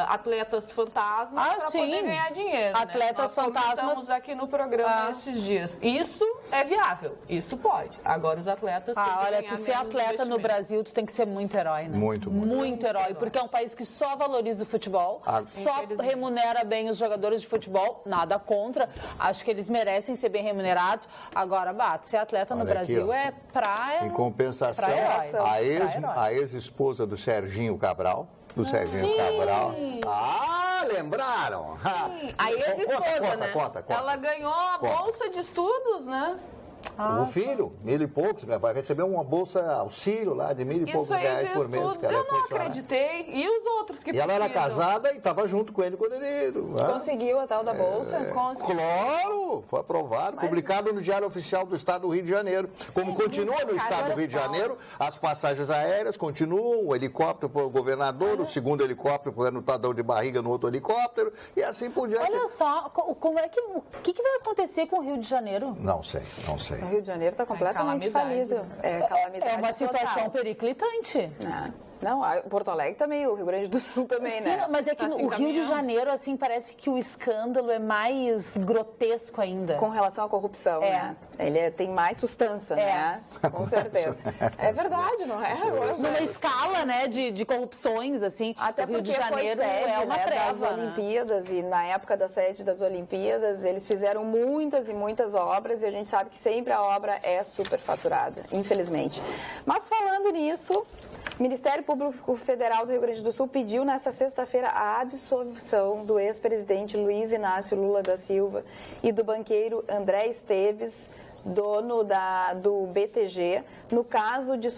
Speaker 5: atletas fantasmas para poder ganhar dinheiro.
Speaker 3: Atletas
Speaker 5: né? Nós
Speaker 3: fantasmas.
Speaker 5: comentamos aqui no programa esses dias. Isso é viável, isso pode. Agora os atletas têm que
Speaker 3: Olha,
Speaker 5: ganhar
Speaker 3: tu ser
Speaker 5: menos
Speaker 3: atleta no
Speaker 5: investimento.
Speaker 3: Brasil, tu tem que ser muito herói, né? Muito herói, porque é um país que só valoriza o futebol, só remunera bem os jogadores de futebol, nada contra. Acho que eles merecem ser bem remunerados. Agora, ser atleta no
Speaker 4: Olha
Speaker 3: Brasil
Speaker 4: aqui, ó.
Speaker 3: é pra...
Speaker 4: Em compensação,
Speaker 3: pra herói.
Speaker 4: a ex-esposa do Serginho Cabral, Cabral. Lembraram?
Speaker 5: A ex-esposa, né?
Speaker 4: Conta.
Speaker 5: Ela ganhou a bolsa de estudos, né?
Speaker 4: O filho, 1.000 e poucos, vai receber uma bolsa auxílio lá de 1.000 e poucos
Speaker 5: Isso aí
Speaker 4: reais
Speaker 5: de
Speaker 4: por mês.
Speaker 5: estudos,
Speaker 4: Que ela
Speaker 5: eu
Speaker 4: é
Speaker 5: não
Speaker 4: funcionária.
Speaker 5: acreditei. E os outros que
Speaker 4: E ela era
Speaker 5: precisam?
Speaker 4: casada e estava junto com ele quando ele...
Speaker 2: Conseguiu a tal da bolsa?
Speaker 4: Claro, foi aprovado, publicado no Diário Oficial do Estado do Rio de Janeiro. Como continua no Estado do Rio de Janeiro, as passagens aéreas continuam, o helicóptero para o governador, o segundo helicóptero para o anotador de barriga no outro helicóptero, e assim por diante.
Speaker 3: Olha só, como é que, o que vai acontecer com o Rio de Janeiro?
Speaker 4: Não sei.
Speaker 2: O Rio de Janeiro está completamente
Speaker 5: calamidade.
Speaker 2: falido. É calamidade
Speaker 3: É uma situação
Speaker 2: total.
Speaker 3: periclitante.
Speaker 2: Não, Porto Alegre também, o Rio Grande do Sul também,
Speaker 3: Sim,
Speaker 2: né?
Speaker 3: mas é que
Speaker 5: Tá se
Speaker 3: o Rio de
Speaker 5: encaminhando.
Speaker 3: Janeiro, assim, parece que o escândalo é mais grotesco ainda.
Speaker 2: Com relação à corrupção, né? Ele tem mais sustância, né? Com certeza. É verdade, não é?
Speaker 3: Numa escala, né, de corrupções, assim,
Speaker 2: Até
Speaker 3: o Rio de
Speaker 2: porque
Speaker 3: Janeiro
Speaker 2: foi sede,
Speaker 3: é uma
Speaker 2: né,
Speaker 3: treva,
Speaker 2: das
Speaker 3: né?
Speaker 2: Olimpíadas, e na época da sede das Olimpíadas, eles fizeram muitas e muitas obras, e a gente sabe que sempre a obra é superfaturada, infelizmente. Mas falando nisso, o Ministério Público Federal do Rio Grande do Sul pediu nesta sexta-feira a absolvição do ex-presidente Luiz Inácio Lula da Silva e do banqueiro André Esteves dono do BTG, no caso de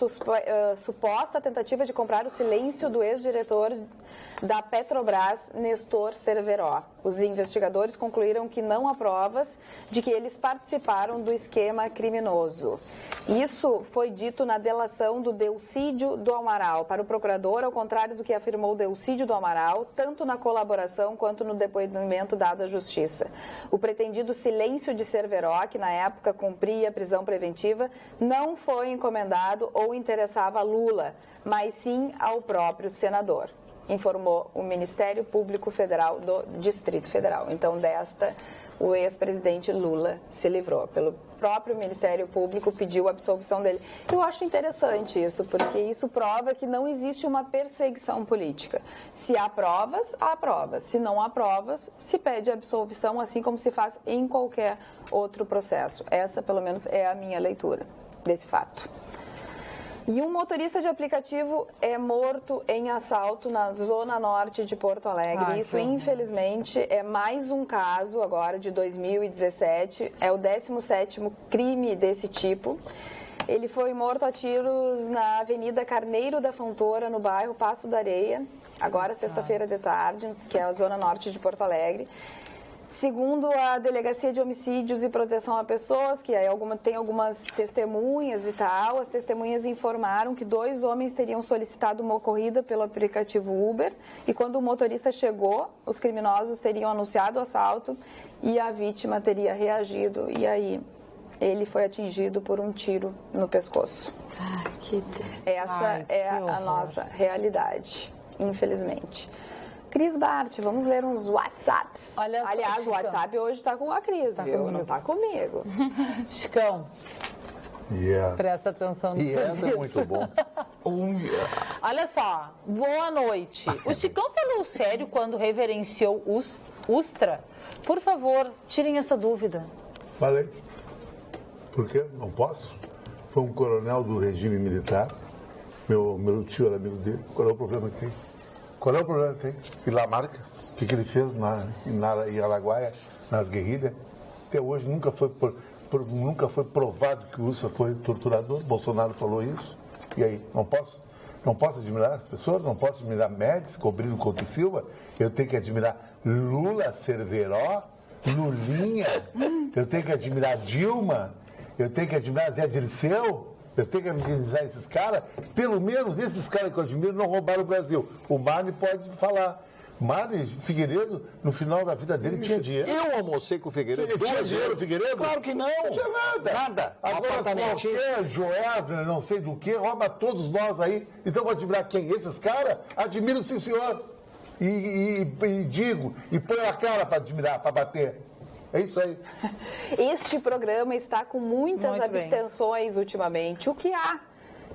Speaker 2: suposta tentativa de comprar o silêncio do ex-diretor da Petrobras, Nestor Cerveró. Os investigadores concluíram que não há provas de que eles participaram do esquema criminoso. Isso foi dito na delação do Delcídio do Amaral para o procurador, ao contrário do que afirmou Delcídio do Amaral, tanto na colaboração quanto no depoimento dado à Justiça. O pretendido silêncio de Cerveró, que na época cumpria prisão preventiva, não foi encomendado ou interessava a Lula, mas sim ao próprio senador, informou o Ministério Público Federal do Distrito Federal. Então, o ex-presidente Lula se livrou. Pelo próprio Ministério Público pediu a absolvição dele. Eu acho interessante isso, porque isso prova que não existe uma perseguição política. Se há provas, há provas. Se não há provas, se pede absolvição, assim como se faz em qualquer outro processo. Essa, pelo menos, é a minha leitura desse fato. E um motorista de aplicativo é morto em assalto na zona norte de Porto Alegre. Isso, infelizmente, é mais um caso agora de 2017. É o 17º crime desse tipo. Ele foi morto a tiros na Avenida Carneiro da Fontoura, no bairro Passo da Areia, agora sexta-feira de tarde, que é a zona norte de Porto Alegre. Segundo a Delegacia de Homicídios e Proteção a Pessoas, que aí tem algumas testemunhas e tal, as testemunhas informaram que 2 homens teriam solicitado uma corrida pelo aplicativo Uber e quando o motorista chegou, os criminosos teriam anunciado o assalto e a vítima teria reagido e aí ele foi atingido por um tiro no pescoço.
Speaker 3: Ai, que triste.
Speaker 2: Essa é a nossa realidade, infelizmente. Cris Bart, vamos ler uns WhatsApps. Aliás, o WhatsApp hoje está com a Cris, viu? Comigo. Não está comigo.
Speaker 3: Chicão, presta atenção nisso.
Speaker 4: É muito bom.
Speaker 3: Olha só, boa noite. O Chicão falou sério quando reverenciou Ustra? Por favor, tirem essa dúvida.
Speaker 6: Falei. Por quê? Não posso? Foi um coronel do regime militar. Meu tio era amigo dele. Qual é o problema que tem? Qual é o problema que tem? E Lamarca, o que ele fez em Araguaia, nas guerrilhas? Até hoje nunca foi provado que o Ustra foi torturador. Bolsonaro falou isso. E aí, não posso? Não posso admirar as pessoas? Não posso admirar Médici, Cobrino Couto Silva? Eu tenho que admirar Lula, Cerveró, Lulinha? Eu tenho que admirar Dilma? Eu tenho que admirar Zé Dirceu? Eu tenho que admirar esses caras? Pelo menos esses caras que eu admiro não roubaram o Brasil. O Marne pode falar. Marne Figueiredo, no final da vida dele, tinha dinheiro.
Speaker 4: Eu almocei com o Figueiredo.
Speaker 6: Ele tinha dinheiro, Figueiredo?
Speaker 4: Claro que não.
Speaker 6: Não tinha nada.
Speaker 4: Nada.
Speaker 6: Agora qualquer Joesley, não sei do que, rouba todos nós aí. Então vou admirar quem? Esses caras? Admiro sim, senhor. E digo, e põe a cara para admirar, para bater. É isso aí.
Speaker 2: Este programa está com muitas abstenções ultimamente. O que há?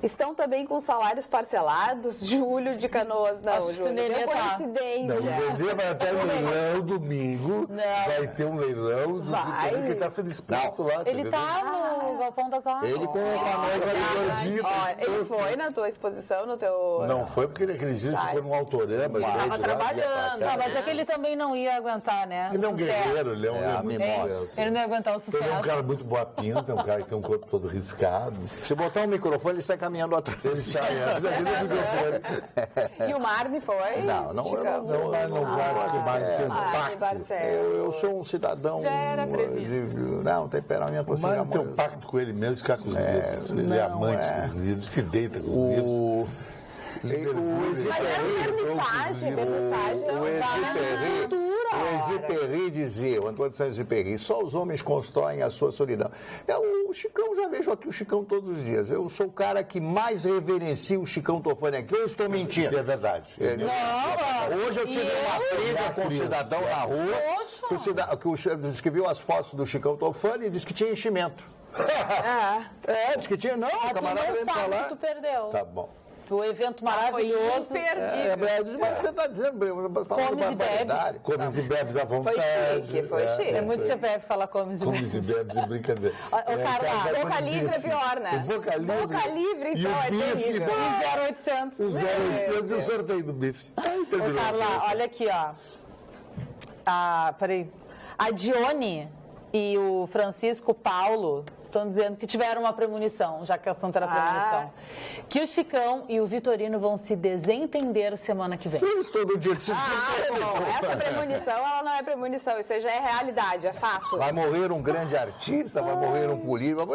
Speaker 2: Estão também com salários parcelados. Júlio de Canoas. Não, Júlio, é coincidência.
Speaker 6: Não, o Nenê vai até o leilão domingo. Não. Vai ter um leilão do que ele está sendo exposto lá.
Speaker 3: Ele está no Galpão das Artes.
Speaker 6: Ele com a Canoas
Speaker 2: ele foi na tua exposição, no teu...
Speaker 6: Não foi porque ele aquele dia ele ficou num autorama.
Speaker 2: Estava trabalhando.
Speaker 3: Mas é que ele também não ia aguentar, né?
Speaker 6: Ele é um guerreiro, ele é um
Speaker 3: Ele não ia aguentar o sucesso.
Speaker 6: Ele é um cara muito boa pinta, um cara que tem um corpo todo riscado.
Speaker 4: Se botar um microfone, ele sai caminhando atrás.
Speaker 6: Ele sai,
Speaker 2: E o Marne foi?
Speaker 4: Não vai,
Speaker 6: impacto.
Speaker 4: Eu sou um cidadão.
Speaker 5: Já era previsto.
Speaker 4: Não, temperamento.
Speaker 6: O Marne tem um pacto com ele mesmo, ficar com os livros. Ele é amante dos livros, se deita com os livros.
Speaker 4: O Exupéry dizia, o Antônio de Saint-Exupéry, só os homens constroem a sua solidão. O Chicão, já vejo aqui o Chicão todos os dias. Eu sou o cara que mais reverencia o Chicão Tofani aqui. Eu estou mentindo.
Speaker 6: Isso é verdade.
Speaker 4: Hoje eu tive uma briga com um cidadão na rua, que viu as fotos do Chicão Tofani e disse que tinha enchimento. Disse que tinha. Não, o camarada veio falar.
Speaker 3: Tu perdeu.
Speaker 6: Tá bom.
Speaker 3: O evento maravilhoso.
Speaker 2: Foi imperdível.
Speaker 4: Mas você está dizendo,
Speaker 3: Comes e bebes.
Speaker 6: Comes e bebes à vontade.
Speaker 2: Foi chique.
Speaker 3: É muito CPF falar comes e bebes.
Speaker 6: Comes e bebes é brincadeira.
Speaker 2: Boca Livre é pior, né?
Speaker 6: Boca Livre,
Speaker 2: então, é terrível.
Speaker 3: E 0800.
Speaker 6: O 0800 e o sorteio do bife.
Speaker 3: Ô, Carla, olha aqui, ó. Peraí. A Dione e o Francisco Paulo Estão dizendo que tiveram uma premonição, já que o assunto era premonição. Que o Chicão e o Vitorino vão se desentender semana que vem.
Speaker 4: Eles todo dia se
Speaker 2: Essa premonição, ela não é premonição, isso já é realidade, é fato.
Speaker 4: Vai morrer um grande artista, vai morrer um político.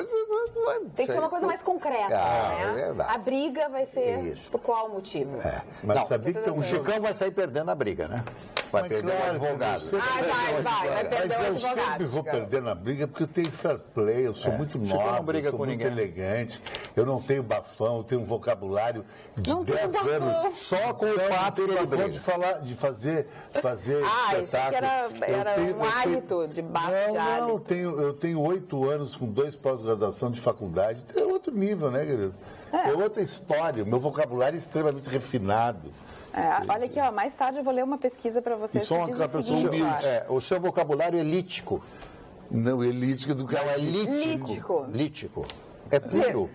Speaker 2: Tem que ser uma coisa mais concreta, né?
Speaker 4: É verdade.
Speaker 2: A briga vai ser por qual motivo?
Speaker 6: Mas
Speaker 4: Não,
Speaker 6: sabia que tem um
Speaker 4: o Chicão vai sair perdendo a briga, né? Vai perder o advogado.
Speaker 2: Vai perder o
Speaker 6: Eu
Speaker 2: advogado.
Speaker 6: sempre vou perder na briga porque eu tenho fair play, eu sou muito
Speaker 4: Chicão não
Speaker 6: nobre,
Speaker 4: briga
Speaker 6: eu sou
Speaker 4: com
Speaker 6: muito
Speaker 4: ninguém.
Speaker 6: elegante, eu não tenho bafão, eu tenho um vocabulário de
Speaker 2: Não tem
Speaker 6: 10
Speaker 2: bafão.
Speaker 6: anos.
Speaker 4: Só com o fato
Speaker 6: eu
Speaker 4: ele
Speaker 6: não
Speaker 4: briga.
Speaker 6: de falar, de fazer
Speaker 2: Isso
Speaker 6: espetáculo.
Speaker 2: que era um hálito de bafo de hálito.
Speaker 6: Eu tenho 8 anos com 2 pós-graduação de faculdade, é outro nível, né, querido? É outra história, o meu vocabulário é extremamente refinado.
Speaker 2: Olha aqui, ó, mais tarde eu vou ler uma pesquisa para vocês
Speaker 6: E sou
Speaker 2: que
Speaker 6: uma
Speaker 2: diz o
Speaker 6: pessoa
Speaker 2: seguinte,
Speaker 6: humilde.
Speaker 2: ó.
Speaker 4: O seu vocabulário é lítico.
Speaker 6: Não, elítico do cara.
Speaker 4: É lítico. Lítico. É puro.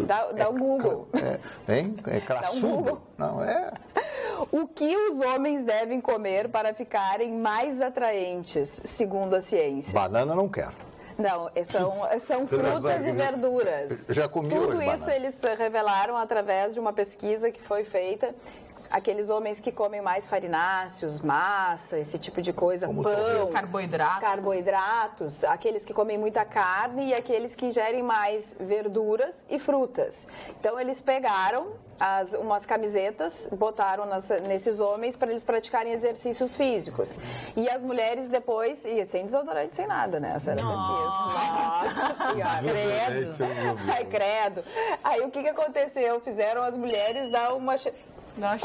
Speaker 2: Dá o Google.
Speaker 4: Hein? É classudo.
Speaker 2: Google.
Speaker 4: Não, é...
Speaker 2: O que os homens devem comer para ficarem mais atraentes, segundo a ciência?
Speaker 4: Banana não quero.
Speaker 2: Não, são frutas e verduras.
Speaker 4: Já comi
Speaker 2: Tudo
Speaker 4: hoje
Speaker 2: isso
Speaker 4: banana.
Speaker 2: eles revelaram através de uma pesquisa que foi feita. Aqueles homens que comem mais farináceos, massa, esse tipo de coisa, pão, carboidratos, aqueles que comem muita carne e aqueles que ingerem mais verduras e frutas. Então eles pegaram umas camisetas, botaram nesses homens para eles praticarem exercícios físicos. E as mulheres depois, e sem desodorante, sem nada, né? Essa era a pesquisa. Nossa Senhora, credo. Ai, credo. Aí o que aconteceu? Fizeram as mulheres dar uma cheiradinha.
Speaker 4: Não,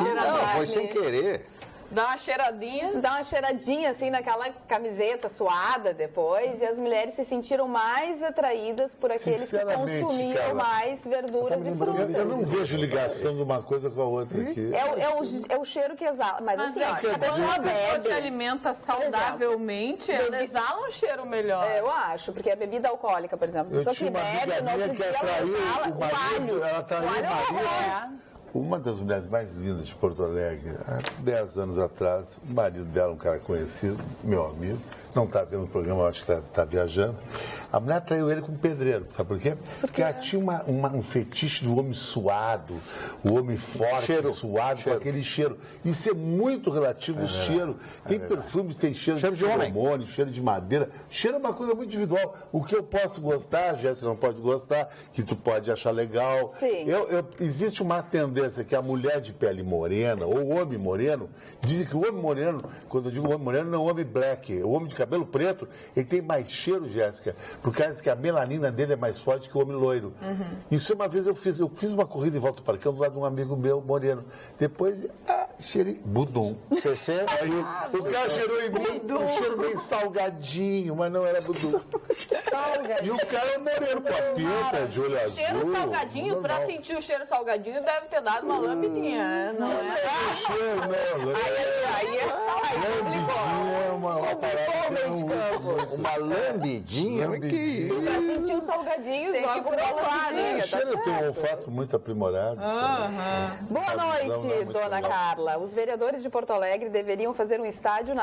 Speaker 4: foi sem querer.
Speaker 5: Dá uma cheiradinha.
Speaker 2: Dá uma cheiradinha assim naquela camiseta suada depois, e as mulheres se sentiram mais atraídas por aqueles que consumiam
Speaker 6: cara,
Speaker 2: mais verduras e frutas.
Speaker 6: Eu não vejo ligação de uma coisa com a outra aqui.
Speaker 2: É o cheiro que exala. Mas assim, ó, se a pessoa
Speaker 5: se
Speaker 2: bebe.
Speaker 5: se alimenta saudavelmente, ela exala um cheiro melhor.
Speaker 2: Eu acho, porque a bebida alcoólica, por exemplo, a pessoa que bebe, no outro dia ela exala o alho.
Speaker 6: Ela traiu o marido. Uma das mulheres mais lindas de Porto Alegre, há 10 anos atrás, o marido dela, um cara conhecido, meu amigo, não está vendo o programa, acho que está viajando. A mulher traiu ele com um pedreiro, sabe por quê? Porque ela tinha um fetiche do homem suado, o homem forte, suado, com aquele cheiro. Isso é muito relativo ao cheiro. Tem perfumes, tem cheiro de hormônio, cheiro de madeira. Cheiro é uma coisa muito individual. O que eu posso gostar, a Jéssica não pode gostar, que tu pode achar legal.
Speaker 2: Sim.
Speaker 6: Existe uma tendência que a mulher de pele morena, ou o homem moreno, dizem que o homem moreno, quando eu digo homem moreno, não é o homem black, o homem de cabelo preto, ele tem mais cheiro, Jéssica, por causa que a melanina dele é mais forte que o homem loiro. Isso uma vez eu fiz uma corrida em volta para cá do lado de um amigo meu, moreno. Depois, cheirei, budum. Aí o cara cheirou em mim, um cheiro meio salgadinho, mas não era budum. E o cara é moreno, com a pinta, de olho azul.
Speaker 5: Cheiro salgadinho, pra sentir o cheiro salgadinho, deve ter dado uma lambidinha, não é?
Speaker 6: Cheiro, não.
Speaker 2: Aí é
Speaker 6: Lambidinha é uma parada.
Speaker 4: Uma lambidinha? Mas que isso?
Speaker 2: Pra sentir o salgadinho,
Speaker 5: Tem
Speaker 2: só
Speaker 5: que
Speaker 2: com uma
Speaker 5: provar, né?
Speaker 2: lambidinha, tá
Speaker 6: Cheiro tem um olfato muito aprimorado.
Speaker 2: Boa
Speaker 6: Não é
Speaker 2: noite,
Speaker 6: muito
Speaker 2: dona
Speaker 6: legal.
Speaker 2: Carla. Os vereadores de Porto Alegre deveriam fazer um estágio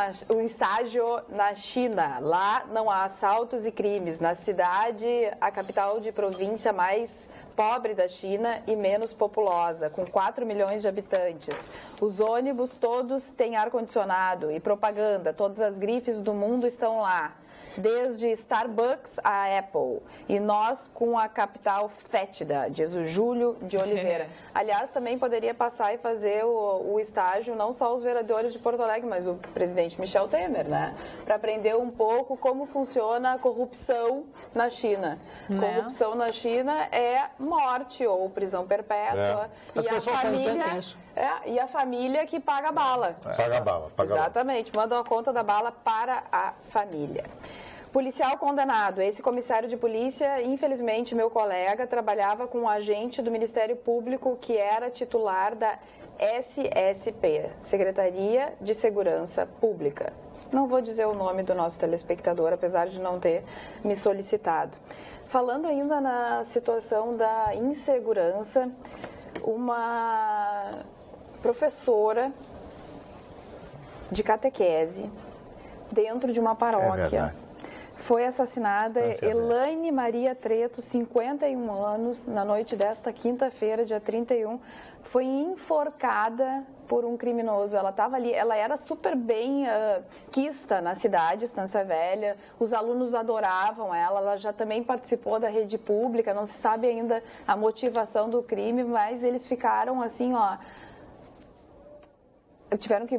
Speaker 2: na China. Lá não há assaltos e crimes. Na cidade, a capital de província mais pobre da China e menos populosa, com 4 milhões de habitantes. Os ônibus todos têm ar-condicionado e propaganda. Todas as grifes do mundo estão lá. Desde Starbucks a Apple. E nós com a capital fétida, diz o Júlio de Oliveira. Aliás, também poderia passar e fazer o estágio, não só os vereadores de Porto Alegre, mas o presidente Michel Temer, né? Para aprender um pouco como funciona a corrupção na China. Corrupção na China é morte ou prisão perpétua.
Speaker 4: As pessoas só entendem isso.
Speaker 2: E a família que paga a bala.
Speaker 6: Paga a bala, paga a bala.
Speaker 2: Exatamente, manda a conta da bala para a família. Policial condenado. Esse comissário de polícia, infelizmente, meu colega, trabalhava com um agente do Ministério Público que era titular da SSP, Secretaria de Segurança Pública. Não vou dizer o nome do nosso telespectador, apesar de não ter me solicitado. Falando ainda na situação da insegurança, uma professora de catequese dentro de uma paróquia Foi assassinada
Speaker 4: Estância
Speaker 2: Elaine Maria Treto, 51 anos, na noite desta quinta-feira, dia 31. Foi enforcada por um criminoso. Ela estava ali, ela era super bem quista na cidade, Estância Velha. Os alunos adoravam ela já também participou da rede pública. Não se sabe ainda a motivação do crime, mas eles ficaram assim, ó...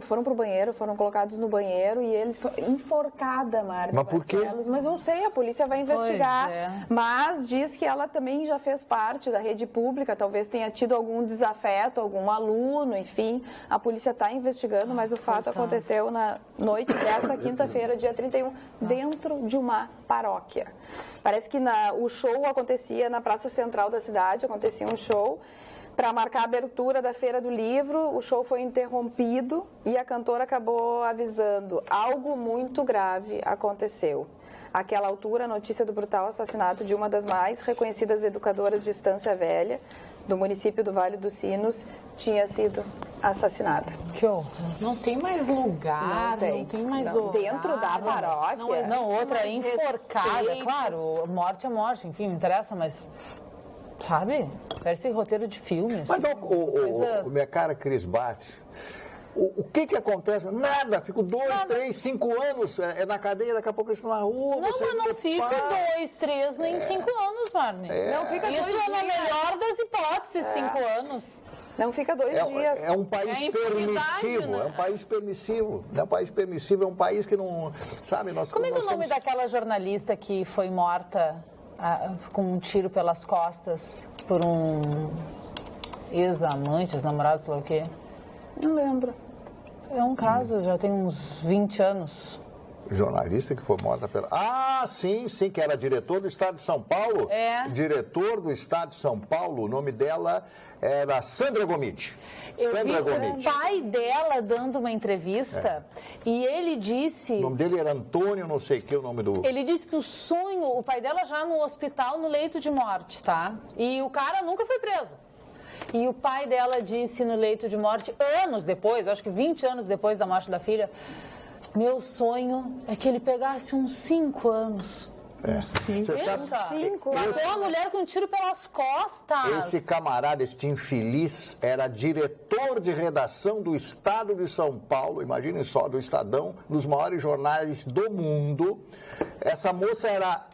Speaker 2: foram pro banheiro, foram colocados no banheiro e eles enforcada, Marta.
Speaker 4: Mas por quê?
Speaker 2: Mas não sei, a polícia vai investigar.
Speaker 3: Pois é.
Speaker 2: Mas diz que ela também já fez parte da rede pública, talvez tenha tido algum desafeto, algum aluno, enfim. A polícia está investigando, mas o fato aconteceu na noite dessa quinta-feira, dia 31, dentro de uma paróquia. Parece que o show acontecia na praça central da cidade, acontecia um show. Para marcar a abertura da Feira do Livro, o show foi interrompido e a cantora acabou avisando: algo muito grave aconteceu. Àquela altura, a notícia do brutal assassinato de uma das mais reconhecidas educadoras de Estância Velha, do município do Vale dos Sinos, tinha sido assassinada.
Speaker 3: Que horror.
Speaker 5: Não tem mais lugar, não tem mais
Speaker 2: não.
Speaker 5: horário.
Speaker 2: Dentro da paróquia.
Speaker 3: Não, outra é
Speaker 5: mais
Speaker 3: enforcada,
Speaker 5: respeito.
Speaker 3: claro, morte é morte, enfim, não interessa, mas... Sabe? Parece roteiro de filme.
Speaker 4: Mas
Speaker 3: Assim,
Speaker 4: não, minha cara Cris Bate, o que acontece? Nada, fico 2, 3, 5 anos na cadeia, daqui a pouco isso na rua.
Speaker 3: Não, mas não fica 2, 3, nem 5 anos, Marne.
Speaker 2: Não fica
Speaker 3: Isso
Speaker 2: 2
Speaker 3: é na
Speaker 2: dias.
Speaker 3: melhor das hipóteses, 5 anos.
Speaker 2: Não fica 2 dias.
Speaker 4: É um país permissivo,
Speaker 5: né?
Speaker 4: é um país permissivo. É um país permissivo, é um país que não... Sabe,
Speaker 3: Como é que é o nome daquela jornalista que foi morta com um tiro pelas costas por um ex-amante, ex-namorado, sei lá o quê?
Speaker 2: Não lembro.
Speaker 3: É um caso, já tem uns 20 anos.
Speaker 4: Jornalista que foi morta pela... Ah, sim, que era diretor do Estado de São Paulo.
Speaker 3: É.
Speaker 4: Diretor do Estado de São Paulo, o nome dela era Sandra Gomide.
Speaker 3: Eu vi o pai dela dando uma entrevista e ele disse...
Speaker 4: O nome dele era Antônio, não sei o que, o nome do...
Speaker 3: Ele disse que o pai dela já no hospital, no leito de morte, tá? E o cara nunca foi preso. E o pai dela disse no leito de morte, anos depois, acho que 20 anos depois da morte da filha... Meu sonho é que ele pegasse uns 5 anos.
Speaker 4: Você sabe,
Speaker 3: Matou a mulher com um tiro pelas costas.
Speaker 4: esse camarada, este infeliz, era diretor de redação do Estado de São Paulo, imaginem só, do Estadão, dos maiores jornais do mundo. Essa moça era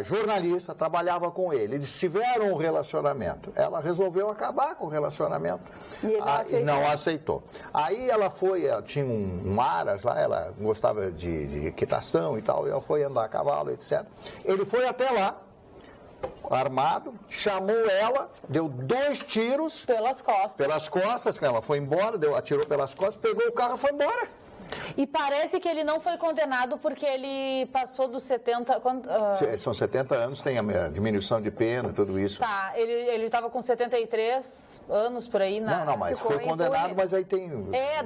Speaker 4: jornalista, trabalhava com ele. Eles tiveram um relacionamento. Ela resolveu acabar com o relacionamento.
Speaker 2: E ele não aceitou.
Speaker 4: Aí ela foi, ela tinha um aras lá, ela gostava de equitação e tal, e ela foi andar a cavalo, etc. Ele foi até lá, armado, chamou ela, deu 2 tiros
Speaker 3: Pelas costas.
Speaker 4: ela foi embora, atirou pelas costas, pegou o carro e foi embora.
Speaker 3: E parece que ele não foi condenado porque ele passou dos 70...
Speaker 4: São 70 anos, tem a diminuição de pena, tudo isso.
Speaker 3: Tá, ele estava com 73 anos por aí.
Speaker 4: Não, mas
Speaker 2: ficou
Speaker 4: foi condenado,
Speaker 2: impune.
Speaker 4: mas aí tem...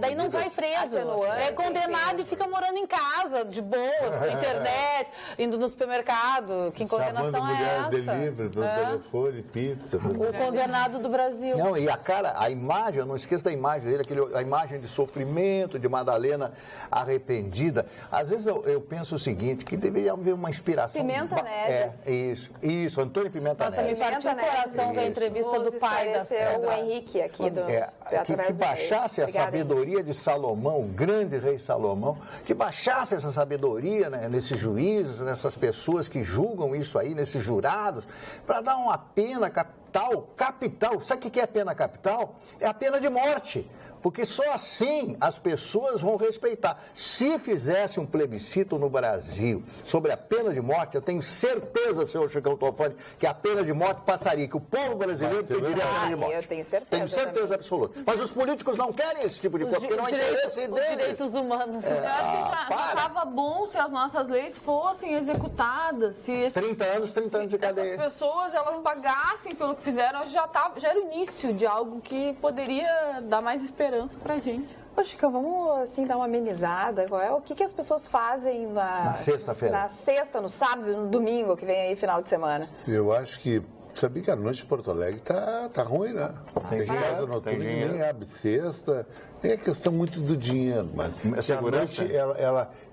Speaker 3: Daí não vai preso. É condenado e fica morando em casa, de boas, com a internet, indo no supermercado. Que condenação
Speaker 6: Chamando
Speaker 3: é
Speaker 6: mulher
Speaker 3: essa?
Speaker 6: delivery, pelo telefone, pizza.
Speaker 3: O condenado do Brasil.
Speaker 4: Não, e a imagem, eu não esqueço da imagem dele, a imagem de sofrimento de Madalena arrependida. Às vezes eu penso o seguinte, que deveria haver uma inspiração...
Speaker 2: Pimenta Neves.
Speaker 4: Isso, Antônio Pimenta
Speaker 3: Nossa, me
Speaker 4: Neves.
Speaker 3: partiu o coração da entrevista do pai da
Speaker 2: O
Speaker 3: Sandra.
Speaker 2: Henrique aqui do...
Speaker 4: Que
Speaker 2: através do
Speaker 4: baixasse a
Speaker 2: Obrigada,
Speaker 4: sabedoria de Salomão, o grande rei Salomão, que baixasse essa sabedoria, né, nesses juízes, nessas pessoas que julgam isso aí, nesses jurados, para dar uma pena capital. Sabe o que é pena capital? É a pena de morte. Porque só assim as pessoas vão respeitar. Se fizesse um plebiscito no Brasil sobre a pena de morte, eu tenho certeza, senhor Chicão Tofani, que a pena de morte passaria, que o povo brasileiro pediria a pena de morte.
Speaker 2: Eu tenho certeza.
Speaker 4: Tenho certeza absoluta. Mas os políticos não querem esse tipo de coisa, porque não é interesse
Speaker 3: Os
Speaker 4: deles.
Speaker 3: direitos humanos.
Speaker 5: Eu acho que já
Speaker 4: para.
Speaker 5: estava bom se as nossas leis fossem executadas. Se
Speaker 4: 30 anos de cadeia.
Speaker 5: essas pessoas elas pagassem pelo que fizeram, já era o início de algo que poderia dar mais esperança pra gente.
Speaker 2: Ô, Chica, vamos assim dar uma amenizada. O que as pessoas fazem
Speaker 4: Na sexta-feira?
Speaker 2: Na sexta, no sábado, no domingo, que vem aí final de semana?
Speaker 6: Eu acho que sabia que a noite de Porto Alegre tá ruim, né? Tem casa noturna que nem abre sexta. Tem a questão muito do dinheiro, mas a segurança,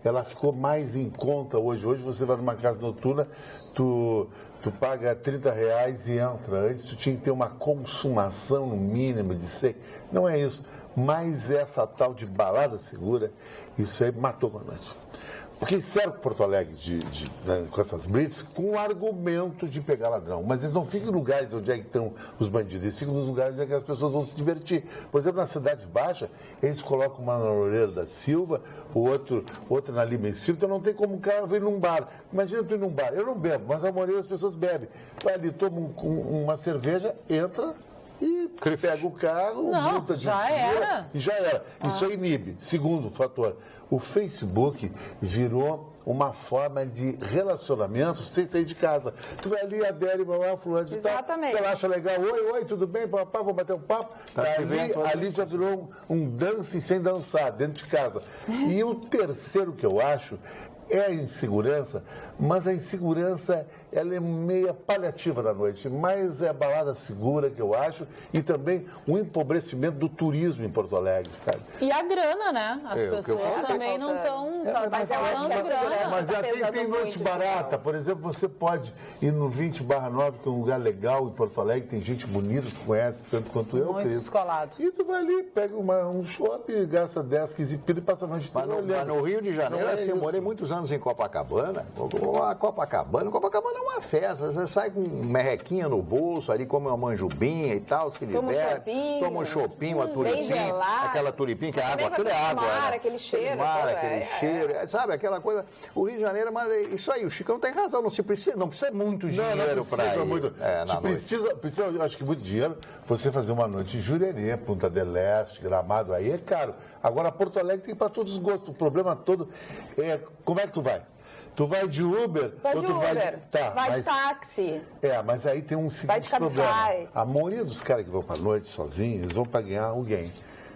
Speaker 6: ela ficou mais em conta hoje. Hoje você vai numa casa noturna, tu paga R$30 e entra. Antes tu tinha que ter uma consumação no mínimo de 100. Não é isso. Mas essa tal de balada segura, isso aí matou com a noite. Porque cerca Porto Alegre com essas blitz com o argumento de pegar ladrão. Mas eles não ficam em lugares onde é que estão os bandidos, eles ficam nos lugares onde é que as pessoas vão se divertir. Por exemplo, na Cidade Baixa, eles colocam uma na Loureiro da Silva, outra na Lima e Silva, então não tem como o cara vir num bar. Imagina tu ir num bar, eu não bebo, mas a maioria das pessoas bebe. Vai ali, toma uma cerveja, entra e pega o carro, multa de dia e já era. Isso aí inibe. Segundo fator, o Facebook virou uma forma de relacionamento sem sair de casa. Tu vai ali, adere, fulano de tal.
Speaker 2: Exatamente.
Speaker 6: Você acha legal, oi, tudo bem, papá, vou bater um papo. Ali já virou um dance sem dançar, dentro de casa. E o terceiro que eu acho é a insegurança, mas a insegurança ela é meia paliativa na noite, mas é a balada segura que eu acho e também o empobrecimento do turismo em Porto Alegre, sabe?
Speaker 3: E a grana, né? As pessoas também não estão...
Speaker 2: Mas eu acho que a segurança
Speaker 6: mas
Speaker 2: tá
Speaker 6: até tem noite barata, por exemplo, você pode ir no 20/9, que é um lugar legal em Porto Alegre, tem gente bonita, que conhece tanto quanto eu.
Speaker 3: Muito descolado.
Speaker 6: E tu vai ali, pega um shopping, gasta 10, 15 pila e passa a noite toda olhando.
Speaker 4: Mas no Rio de Janeiro, assim, eu morei muitos anos em Copacabana. Copacabana é uma festa. Você sai com merrequinha no bolso, ali come uma manjubinha e tal, se diverte. Toma um chopinho, uma tulipinha. Aquela tulipinha que é água, aquilo é água.
Speaker 2: Aquele cheiro.
Speaker 4: Cheiro, sabe? Aquela coisa. O Rio de Janeiro, mas isso aí, o Chicão tem razão, não precisa muito dinheiro para ir.
Speaker 6: Precisa, eu acho que muito dinheiro, você fazer uma noite em Jurerê, Punta del Este, Gramado, aí é caro. Agora, Porto Alegre tem para todos os gostos. O problema todo é como é que tu vai? Tu vai de Uber?
Speaker 2: Vai de Uber. Vai de táxi.
Speaker 6: Mas aí tem um seguinte problema. A maioria dos caras que vão pra noite sozinhos, eles vão pra ganhar alguém.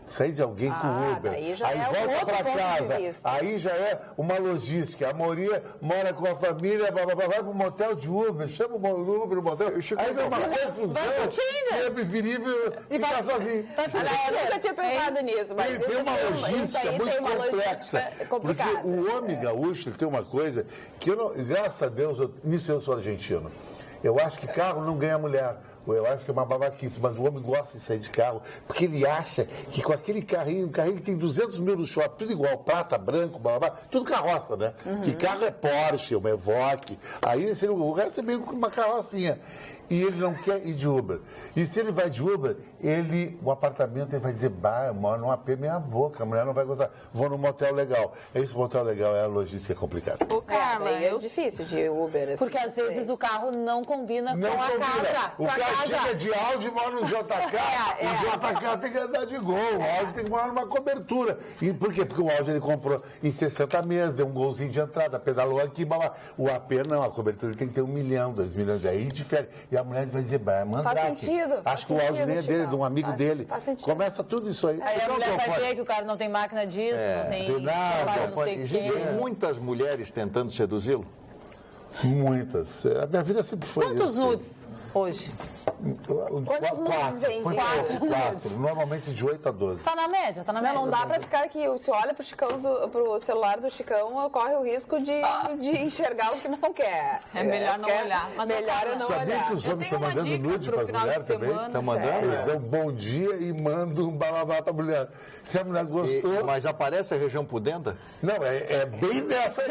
Speaker 6: Sair de alguém com Uber, aí volta para casa, aí já é uma logística. A maioria mora com a família, vai pro motel de Uber, chama o Uber no motel, aí vem uma confusão. É preferível ficar sozinho.
Speaker 2: Eu nunca tinha pensado nisso, mas
Speaker 6: tem uma logística muito complexa. Porque o homem gaúcho tem uma coisa que graças a Deus, nisso eu sou argentino. Eu acho que carro não ganha mulher. Eu acho que é uma babaquice, mas o homem gosta de sair de carro, porque ele acha que com aquele carrinho, um carrinho que tem 200 mil no shopping, tudo igual, prata, branco, blá, tudo carroça, né? Que carro é Porsche, uma Evoque, aí o resto é meio que uma carrocinha. E ele não quer ir de Uber. E se ele vai de Uber, o apartamento ele vai dizer, eu moro num AP meia boca, a mulher não vai gostar. Vou num motel legal. Esse motel legal é a logística complicada.
Speaker 2: Ô, Carla, é difícil de Uber. Assim,
Speaker 3: porque às vezes o carro não combina com a casa.
Speaker 6: O cara chega de Audi e mora no JK. O JK tem que andar de Gol. O Audi tem que morar numa cobertura. E por quê? Porque o Audi ele comprou em 60 meses, deu um golzinho de entrada, pedalou aqui, blá. O AP não, a cobertura tem que ter 1 milhão, 2 milhões. Aí difere. E a mulher vai dizer, Mandrake.
Speaker 2: Faz sentido.
Speaker 6: Acho que o Audi nem é dele, de um amigo dele.
Speaker 2: Faz sentido.
Speaker 6: Começa tudo isso aí.
Speaker 3: Aí a mulher vai ver que o cara não tem máquina disso, não tem...
Speaker 4: não sei existem muitas mulheres tentando seduzi-lo?
Speaker 6: Muitas. A minha vida sempre foi
Speaker 3: Quantos nudes hoje?
Speaker 2: Quantos nudes vem?
Speaker 6: 4. Normalmente de 8 a 12.
Speaker 3: Tá na média,
Speaker 2: Não dá pra ficar aqui. Se olha pro celular do Chicão, corre o risco de enxergar o que não quer.
Speaker 5: É melhor não olhar. Mas
Speaker 2: melhor é não
Speaker 6: olhar.
Speaker 2: olhar.
Speaker 6: Sabia que os homens estão mandando nude para as mulheres também?
Speaker 4: Estão mandando?
Speaker 6: Eles dão bom dia e mandam um balabá para a mulher. Se a mulher gostou...
Speaker 4: Mas aparece a região pudenta?
Speaker 6: Não, é bem nessa aí.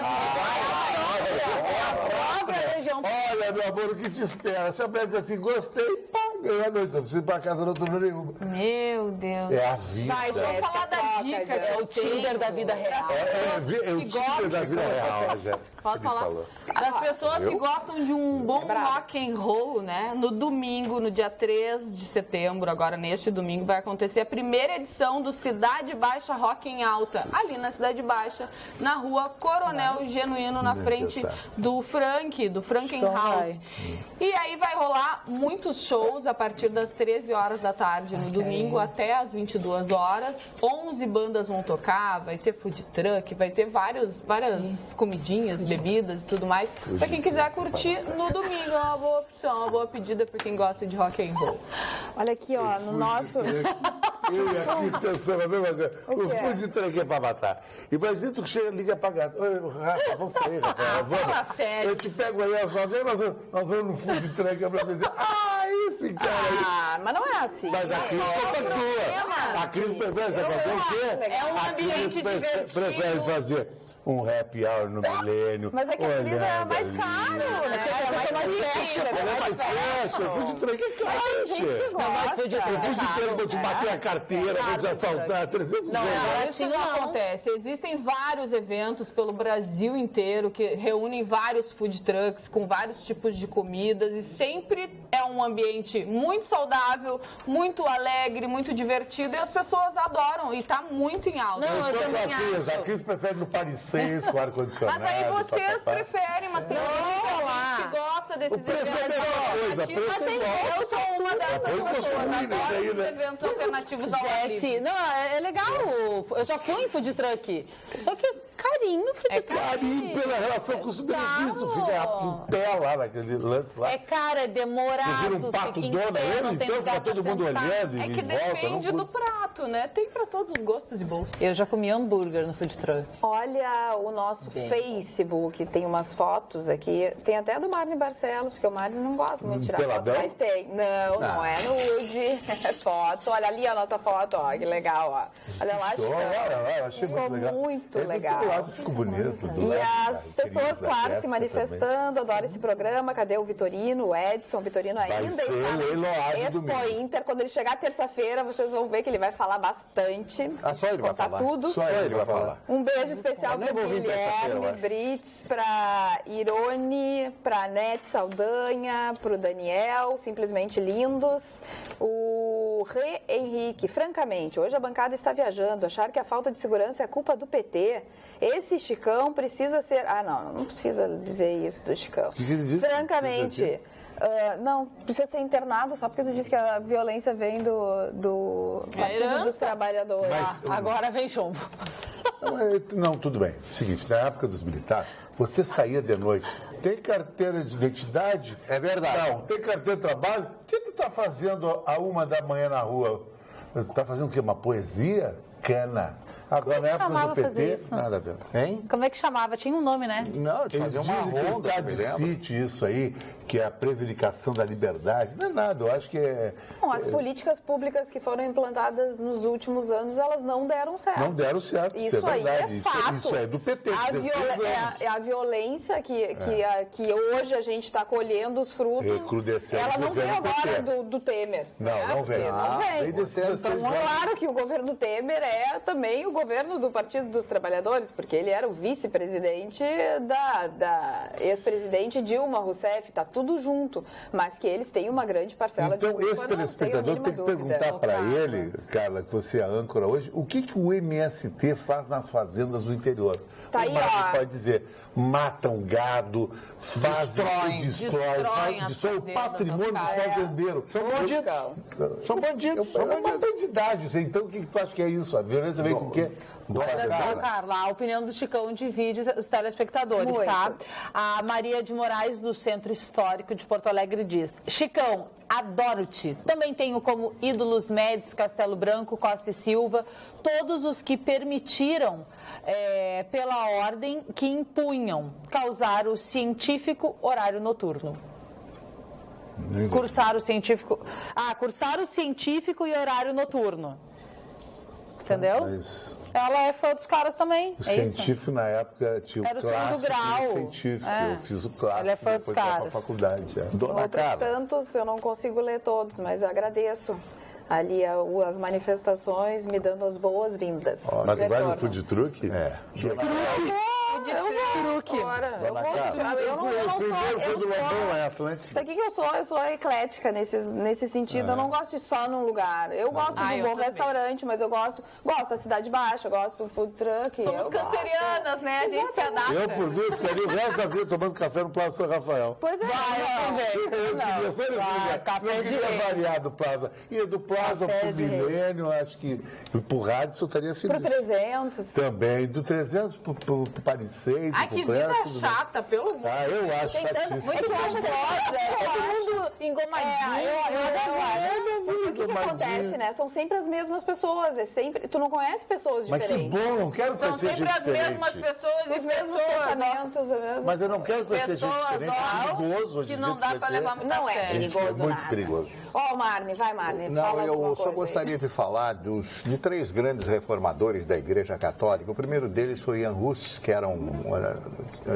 Speaker 6: Olha, meu amor, o que te espera? Se a mulher diz assim, gostei, pá, ganhou a noite. Não precisa ir para casa no outro nenhuma.
Speaker 5: Meu Deus.
Speaker 6: É a vida.
Speaker 5: Vamos falar da dica.
Speaker 3: É o Tinder da vida real.
Speaker 6: É o Tinder da vida real, Jéssica.
Speaker 5: Posso falar? Das pessoas que gostam de um bom rock and roll, né? No domingo, no dia 3 de setembro, agora neste domingo, vai acontecer a primeira edição do Cidade Baixa Rock em Alta, ali na Cidade Baixa, na rua Coronel Genuíno, na frente do Franken House. E aí vai rolar muitos shows, shows a partir das 13 horas da tarde no domingo até as 22 horas. 11 bandas vão tocar, vai ter food truck, vai ter várias comidinhas, bebidas e tudo mais. Pra quem quiser curtir no domingo, é uma boa opção, uma boa pedida pra quem gosta de rock and roll.
Speaker 2: Olha aqui, ó, no nosso...
Speaker 6: Eu e a Cris pensando a mesma coisa. O
Speaker 2: que é?
Speaker 6: food truck é pra matar. Imagina tu que chega, liga apagado. Oi, Rafa, vamos sair, Rafa.
Speaker 5: Fala sério.
Speaker 6: Eu te pego aí às 9 horas, nós vamos no food truck pra dizer, esse cara aí.
Speaker 2: Ah, mas não é assim.
Speaker 6: Mas a Cris conta tua. A Cris prefere fazer o quê?
Speaker 5: É um ambiente divertido.
Speaker 6: Prefere fazer um happy hour no milênio.
Speaker 2: Mas é que a Cris é
Speaker 6: olhando
Speaker 2: mais
Speaker 6: ali.
Speaker 2: caro, né? É mais fashion.
Speaker 6: É mais fashion. Food truck é caro,
Speaker 2: Tem gente que
Speaker 6: gente.
Speaker 2: gosta.
Speaker 6: O food truck vou te bater a carteira, vou te assaltar, 300
Speaker 5: Não,
Speaker 6: reais.
Speaker 5: isso não acontece. Existem vários eventos pelo Brasil inteiro que reúnem vários food trucks com vários tipos de comidas e sempre é um ambiente muito saudável, muito alegre, muito divertido e as pessoas adoram e tá muito em alta.
Speaker 3: Não, eu também
Speaker 6: A Cris prefere no Paris com ar-condicionado.
Speaker 5: Mas aí vocês
Speaker 6: papapá.
Speaker 5: preferem, mas tem gente que gosta desses
Speaker 6: O preço
Speaker 5: eventos
Speaker 6: é a mesma coisa,
Speaker 5: alternativos.
Speaker 6: preço é igual.
Speaker 5: Eu sou uma dessas
Speaker 6: Foi
Speaker 5: pessoas,
Speaker 6: construído
Speaker 5: adoro
Speaker 6: isso aí,
Speaker 5: esses
Speaker 6: né?
Speaker 5: eventos alternativos ao ar livre.
Speaker 3: Jesse, não, é legal. Eu já fui em food truck. Só que carinho food truck.
Speaker 6: Carinho pela relação custo-benefício. Fica em pé lá naquele lance lá.
Speaker 3: É caro, é demorado.
Speaker 6: Você vira um pato
Speaker 3: fica em
Speaker 6: dona,
Speaker 3: pé, não tem
Speaker 6: então
Speaker 3: lugar
Speaker 6: fica
Speaker 3: pra
Speaker 6: todo mundo
Speaker 3: sentar.
Speaker 6: olhando
Speaker 5: É
Speaker 6: e
Speaker 5: que
Speaker 6: volta.
Speaker 5: depende
Speaker 6: não
Speaker 5: do prato, né? Tem pra todos os gostos e bolsos.
Speaker 3: Eu já comi hambúrguer no food truck.
Speaker 2: Olha o nosso Facebook, tem umas fotos aqui. Tem até do Marne Barcelos, porque o Marne não gosta muito de tirar
Speaker 6: Peladão?
Speaker 2: foto, mas tem. Não é nude, é foto. Olha ali a nossa foto, ó, que legal, ó. Olha lá, Chicão.
Speaker 6: Olha, achei
Speaker 2: Ficou
Speaker 6: muito legal.
Speaker 2: muito
Speaker 6: É,
Speaker 2: legal.
Speaker 6: do lado ficou bonito. do
Speaker 2: E
Speaker 6: lado,
Speaker 2: as
Speaker 6: cara,
Speaker 2: pessoas,
Speaker 6: querido, da
Speaker 2: claro, se
Speaker 6: Jéssica
Speaker 2: manifestando, adoram esse programa. Cadê o Vitorino, o Edson? O Vitorino ainda
Speaker 6: ser
Speaker 2: está
Speaker 6: leiloado
Speaker 2: no Expo
Speaker 6: domingo.
Speaker 2: Inter. Quando ele chegar terça-feira, vocês vão ver que ele vai falar bastante.
Speaker 4: Ah, só ele vai
Speaker 2: contar
Speaker 4: falar?
Speaker 2: tudo.
Speaker 4: Só ele vai falar.
Speaker 2: Um beijo especial
Speaker 4: Eu nem
Speaker 2: para
Speaker 4: vou vir terça-feira, eu
Speaker 2: Guilherme
Speaker 4: acho.
Speaker 2: Brits, para Irone, para Nete Saldanha, para o Daniel, simplesmente lindos. O Rê Henrique, francamente, hoje a bancada está viajando. Achar que a falta de segurança é culpa do PT. Esse Chicão precisa ser... Ah, não precisa dizer isso do Chicão.
Speaker 6: que ele disse?
Speaker 2: Francamente... não, precisa ser internado só porque tu disse que a violência vem do Partido
Speaker 5: herança.
Speaker 2: dos Trabalhadores.
Speaker 6: Mas-
Speaker 3: Agora vem chumbo.
Speaker 6: Não, tudo bem. Seguinte, na época dos militares, você saía de noite, tem carteira de identidade?
Speaker 4: É verdade.
Speaker 6: Não. Tem carteira de trabalho? O que tu tá fazendo a 1h da manhã na rua? Tá fazendo o quê? Uma poesia? Cana. Agora, na época
Speaker 3: chamava
Speaker 6: do
Speaker 3: fazer
Speaker 6: PT,
Speaker 3: isso?
Speaker 6: nada a ver.
Speaker 4: Hein?
Speaker 3: Como é que chamava? Tinha um nome, né?
Speaker 4: Não, de
Speaker 6: Eles
Speaker 4: fazer uma
Speaker 6: dizem que
Speaker 4: ronda,
Speaker 6: está
Speaker 4: me
Speaker 6: de
Speaker 4: lembra?
Speaker 6: sítio isso aí, que é a prevaricação da liberdade. Não é nada, eu acho que é...
Speaker 2: Bom, as políticas públicas que foram implantadas nos últimos anos, elas não deram certo.
Speaker 6: Não deram certo, isso
Speaker 2: Isso
Speaker 6: é
Speaker 2: aí
Speaker 6: verdade.
Speaker 2: é fato.
Speaker 6: Isso é do PT,
Speaker 2: A
Speaker 6: 16 anos.
Speaker 2: a violência que hoje a gente está colhendo os frutos,
Speaker 6: Recrudescendo
Speaker 2: ela não
Speaker 6: o
Speaker 2: veio
Speaker 6: governo
Speaker 2: agora
Speaker 6: PT.
Speaker 2: do Temer.
Speaker 6: Não,
Speaker 2: né?
Speaker 6: não veio.
Speaker 2: Não
Speaker 6: Veio
Speaker 2: vem.
Speaker 6: desses 16
Speaker 2: Então,
Speaker 6: anos.
Speaker 2: claro que o governo do Temer é também o governo do Partido dos Trabalhadores, porque ele era o vice-presidente da ex-presidente Dilma Rousseff, tá tudo junto, mas que eles têm uma grande parcela
Speaker 6: Então,
Speaker 2: de culpa,
Speaker 6: esse
Speaker 2: não tenho a
Speaker 6: telespectador
Speaker 2: mínima
Speaker 6: tem que
Speaker 2: dúvida.
Speaker 6: perguntar para
Speaker 2: Claro.
Speaker 6: ele, Carla, que você é a âncora hoje, o que o MST faz nas fazendas do interior?
Speaker 2: Tá aí,
Speaker 6: o Marcos
Speaker 2: ó.
Speaker 6: pode dizer, matam gado,
Speaker 5: destroem as
Speaker 6: destrói o
Speaker 5: fazendas,
Speaker 6: patrimônio do
Speaker 5: as casas.
Speaker 6: fazendeiro.
Speaker 4: São bandidos. São bandidos.
Speaker 6: É uma bandidagem. Então, o que tu acha que é isso? A violência vem com o quê? Do
Speaker 3: Olha só,
Speaker 6: fazendeiro?
Speaker 3: Carla, a opinião do Chicão divide os telespectadores,
Speaker 2: Muito.
Speaker 3: tá? A Maria de Moraes, do Centro Histórico de Porto Alegre, diz: Chicão, adoro-te. Também tenho como ídolos Médici, Castelo Branco, Costa e Silva, todos os que permitiram, pela ordem que impunham, causar o científico horário noturno. Cursar o científico e horário noturno. Entendeu?
Speaker 6: Mas
Speaker 3: Ela é fã dos caras também.
Speaker 6: o
Speaker 3: É isso?
Speaker 6: científico, na época, tinha o
Speaker 3: Era o segundo
Speaker 6: clássico e
Speaker 3: grau.
Speaker 6: o científico.
Speaker 3: É.
Speaker 6: Eu fiz o clássico,
Speaker 3: Ela é fã dos
Speaker 6: depois ia pra
Speaker 3: caras.
Speaker 6: faculdade.
Speaker 4: Dona
Speaker 2: Outros
Speaker 4: Carla.
Speaker 2: tantos, eu não consigo ler todos, mas agradeço ali as manifestações me dando as boas-vindas.
Speaker 6: Mas tu vai no
Speaker 2: Retorno.
Speaker 6: food truck?
Speaker 4: É.
Speaker 5: Food de truque.
Speaker 2: Eu não sou. Isso aqui que eu sou eclética nesse sentido. Eu não gosto de só num lugar. Eu gosto de um bom restaurante, mas eu gosto da Cidade Baixa, eu gosto do food truck.
Speaker 5: Somos cancerianas, né? A gente se adapta.
Speaker 6: Eu, por mim, ficaria o resto da vida tomando café no Plaza São Rafael.
Speaker 2: Pois é.
Speaker 6: Eu queria variar do Plaza. E do Plaza pro Milênio, acho que pro rádio isso estaria feliz.
Speaker 2: Pro 300.
Speaker 6: Também, do 300 pro Paris 6.
Speaker 5: Ai, que vida chata, pelo amor.
Speaker 6: Eu acho chatíssimo.
Speaker 3: Muito gostosa, todo mundo engomadinho.
Speaker 2: O que acontece, né? São sempre as mesmas pessoas. Tu não conhece pessoas diferentes.
Speaker 6: Mas que bom, não quero
Speaker 5: São
Speaker 6: conhecer
Speaker 5: sempre
Speaker 6: gente
Speaker 5: as
Speaker 6: diferente.
Speaker 5: mesmas pessoas
Speaker 2: Os mesmos pensamentos.
Speaker 6: Mas eu não quero conhecer gente
Speaker 5: Pessoas,
Speaker 6: diferente. É perigoso hoje
Speaker 5: que
Speaker 6: em
Speaker 5: não
Speaker 6: dia
Speaker 5: dá pra levar muito
Speaker 2: Não
Speaker 5: a
Speaker 2: é
Speaker 5: sério.
Speaker 2: perigoso
Speaker 6: muito
Speaker 2: nada.
Speaker 6: perigoso.
Speaker 2: Marne, vai, Marne.
Speaker 4: Não,
Speaker 2: fala alguma
Speaker 4: eu só
Speaker 2: coisa
Speaker 4: gostaria de falar de 3 grandes reformadores da Igreja Católica. O primeiro deles foi Jan Hus, que era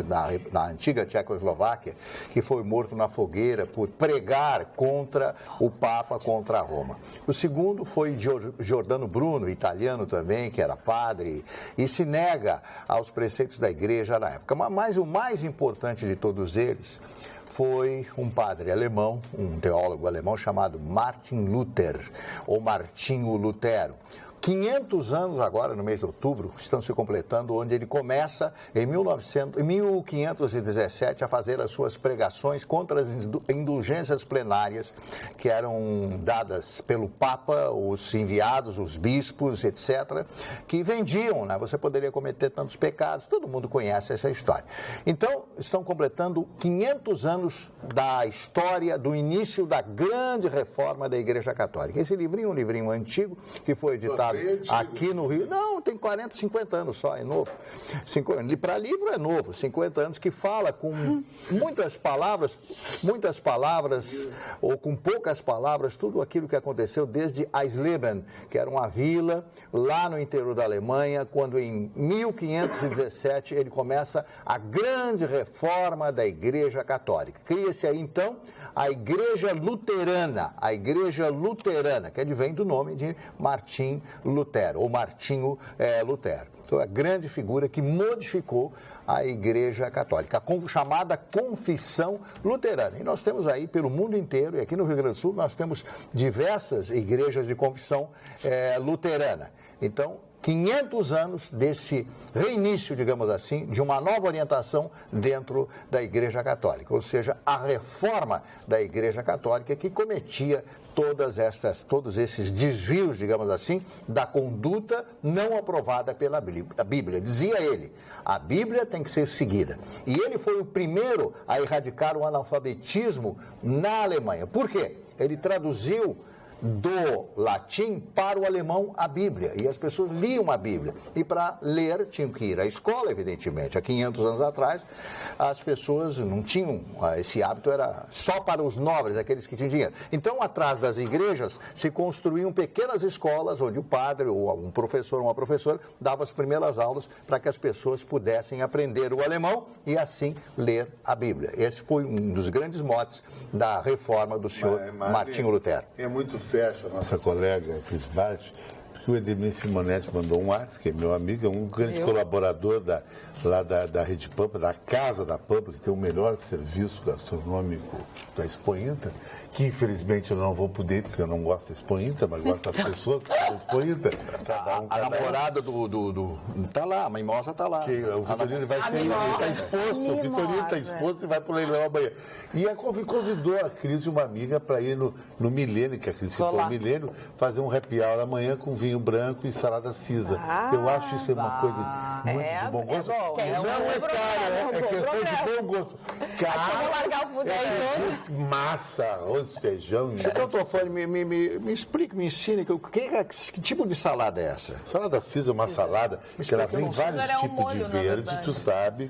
Speaker 4: na antiga Tchecoslováquia, que foi morto na fogueira por pregar contra o Papa, contra Roma. O segundo foi Giordano Bruno, italiano também, que era padre, e se nega aos preceitos da Igreja na época. Mas o mais importante de todos eles foi um padre alemão, um teólogo alemão chamado Martin Luther, ou Martinho Lutero. 500 anos agora, no mês de outubro, estão se completando, onde ele começa, em 1517, a fazer as suas pregações contra as indulgências plenárias que eram dadas pelo Papa, os enviados, os bispos, etc., que vendiam, né? Você poderia cometer tantos pecados, todo mundo conhece essa história. Então, estão completando 500 anos da história, do início da grande reforma da Igreja Católica. Esse livrinho é um livrinho antigo, que foi editado aqui no Rio. Não, tem 40, 50 anos só, é novo. Para livro é novo, 50 anos, que fala com muitas palavras, ou com poucas palavras, tudo aquilo que aconteceu desde Eisleben, que era uma vila lá no interior da Alemanha, quando em 1517 ele começa a grande reforma da Igreja Católica. Cria-se aí, então, a Igreja Luterana, que advém do nome de Martim Lutero, ou Martinho Lutero. Então, é a grande figura que modificou a Igreja Católica, a chamada Confissão Luterana. E nós temos aí pelo mundo inteiro, e aqui no Rio Grande do Sul, nós temos diversas igrejas de confissão luterana. Então, 500 anos desse reinício, digamos assim, de uma nova orientação dentro da Igreja Católica, ou seja, a reforma da Igreja Católica que cometia todos esses desvios, digamos assim, da conduta não aprovada pela Bíblia. Dizia ele, a Bíblia tem que ser seguida. E ele foi o primeiro a erradicar o analfabetismo na Alemanha. Por quê? Ele traduziu do latim para o alemão a Bíblia, e as pessoas liam a Bíblia, e para ler tinham que ir à escola, evidentemente. Há 500 anos atrás as pessoas não tinham esse hábito, era só para os nobres, aqueles que tinham dinheiro. Então, atrás das igrejas se construíam pequenas escolas onde o padre ou um professor ou uma professora dava as primeiras aulas para que as pessoas pudessem aprender o alemão e assim ler a Bíblia. Esse foi um dos grandes motes da reforma do senhor Martinho Lutero.
Speaker 6: É muito fecha a nossa colega Cris Bart, porque o Edemir Simonetti mandou um WhatsApp, que é meu amigo, é um grande colaborador lá da Rede Pampa, da Casa da Pampa, que tem o melhor serviço gastronômico da Expo Inter, que infelizmente eu não vou poder, porque eu não gosto da Expo Inter, mas gosto das pessoas que da Expo Inter.
Speaker 4: A namorada tá lá, a Mimosa tá lá.
Speaker 6: O Vitorino vai ser, está exposto, o Vitorino está exposto e vai para o leilão amanhã. E convidou a Cris e uma amiga para ir no Milênio, que a Cris citou o Milênio, fazer um happy hour amanhã com vinho branco e salada Cisa. Eu acho isso uma coisa muito de bom gosto. Não é caro, é questão de bom gosto.
Speaker 2: Vamos largar o food aí,
Speaker 6: massa, arroz, feijão.
Speaker 4: Já que eu estou falando, me explique, me ensine, que tipo de salada é essa?
Speaker 6: Salada Cisa é uma salada que ela vem vários tipos de verde, tu sabe,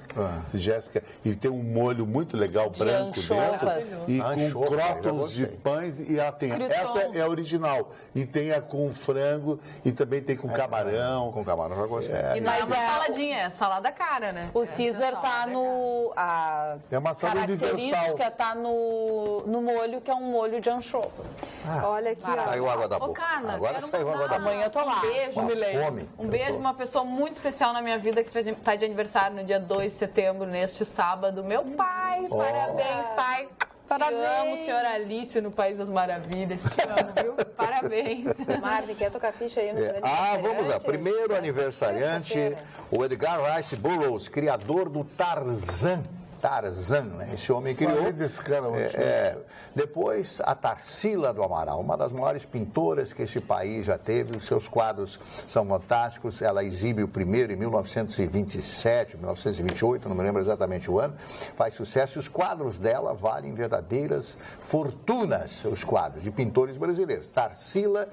Speaker 6: Jéssica, e tem um molho muito legal, branco dentro, e com crótolos de pães, e ela tem, essa é a original, e tem a com frango, e também tem com camarão.
Speaker 4: Com camarão, já gostei.
Speaker 5: E não é uma saladinha, é salada cara, né?
Speaker 3: O Caesar tá no... A
Speaker 6: é uma salada universal.
Speaker 3: característica tá no molho, que é um molho de anchovas.
Speaker 2: Olha aqui, ó.
Speaker 4: Saiu água da
Speaker 5: Ô,
Speaker 4: boca.
Speaker 5: Carla,
Speaker 4: Agora
Speaker 5: quero
Speaker 4: saiu água
Speaker 5: mandar
Speaker 4: da boca.
Speaker 3: Amanhã eu tô lá.
Speaker 5: Um beijo,
Speaker 4: Uma
Speaker 5: Milene.
Speaker 4: fome.
Speaker 5: Um beijo, uma pessoa muito especial na minha vida que está de aniversário no dia 2 de setembro, neste sábado. Meu pai, parabéns, pai.
Speaker 2: Parabéns.
Speaker 5: Te amo, senhora Alice, no País das Maravilhas. Te amo, viu? Parabéns.
Speaker 2: Marne, quer tocar ficha aí no
Speaker 4: Vamos lá. Primeiro aniversariante, o Edgar Rice Burroughs, criador do Tarzan. Tarzan, né? Esse homem criou.
Speaker 6: Falei desse cara ontem.
Speaker 4: Depois, a Tarsila do Amaral, uma das maiores pintoras que esse país já teve. Os seus quadros são fantásticos. Ela exibe o primeiro em 1927, 1928, não me lembro exatamente o ano. Faz sucesso e os quadros dela valem verdadeiras fortunas, os quadros de pintores brasileiros. Tarsila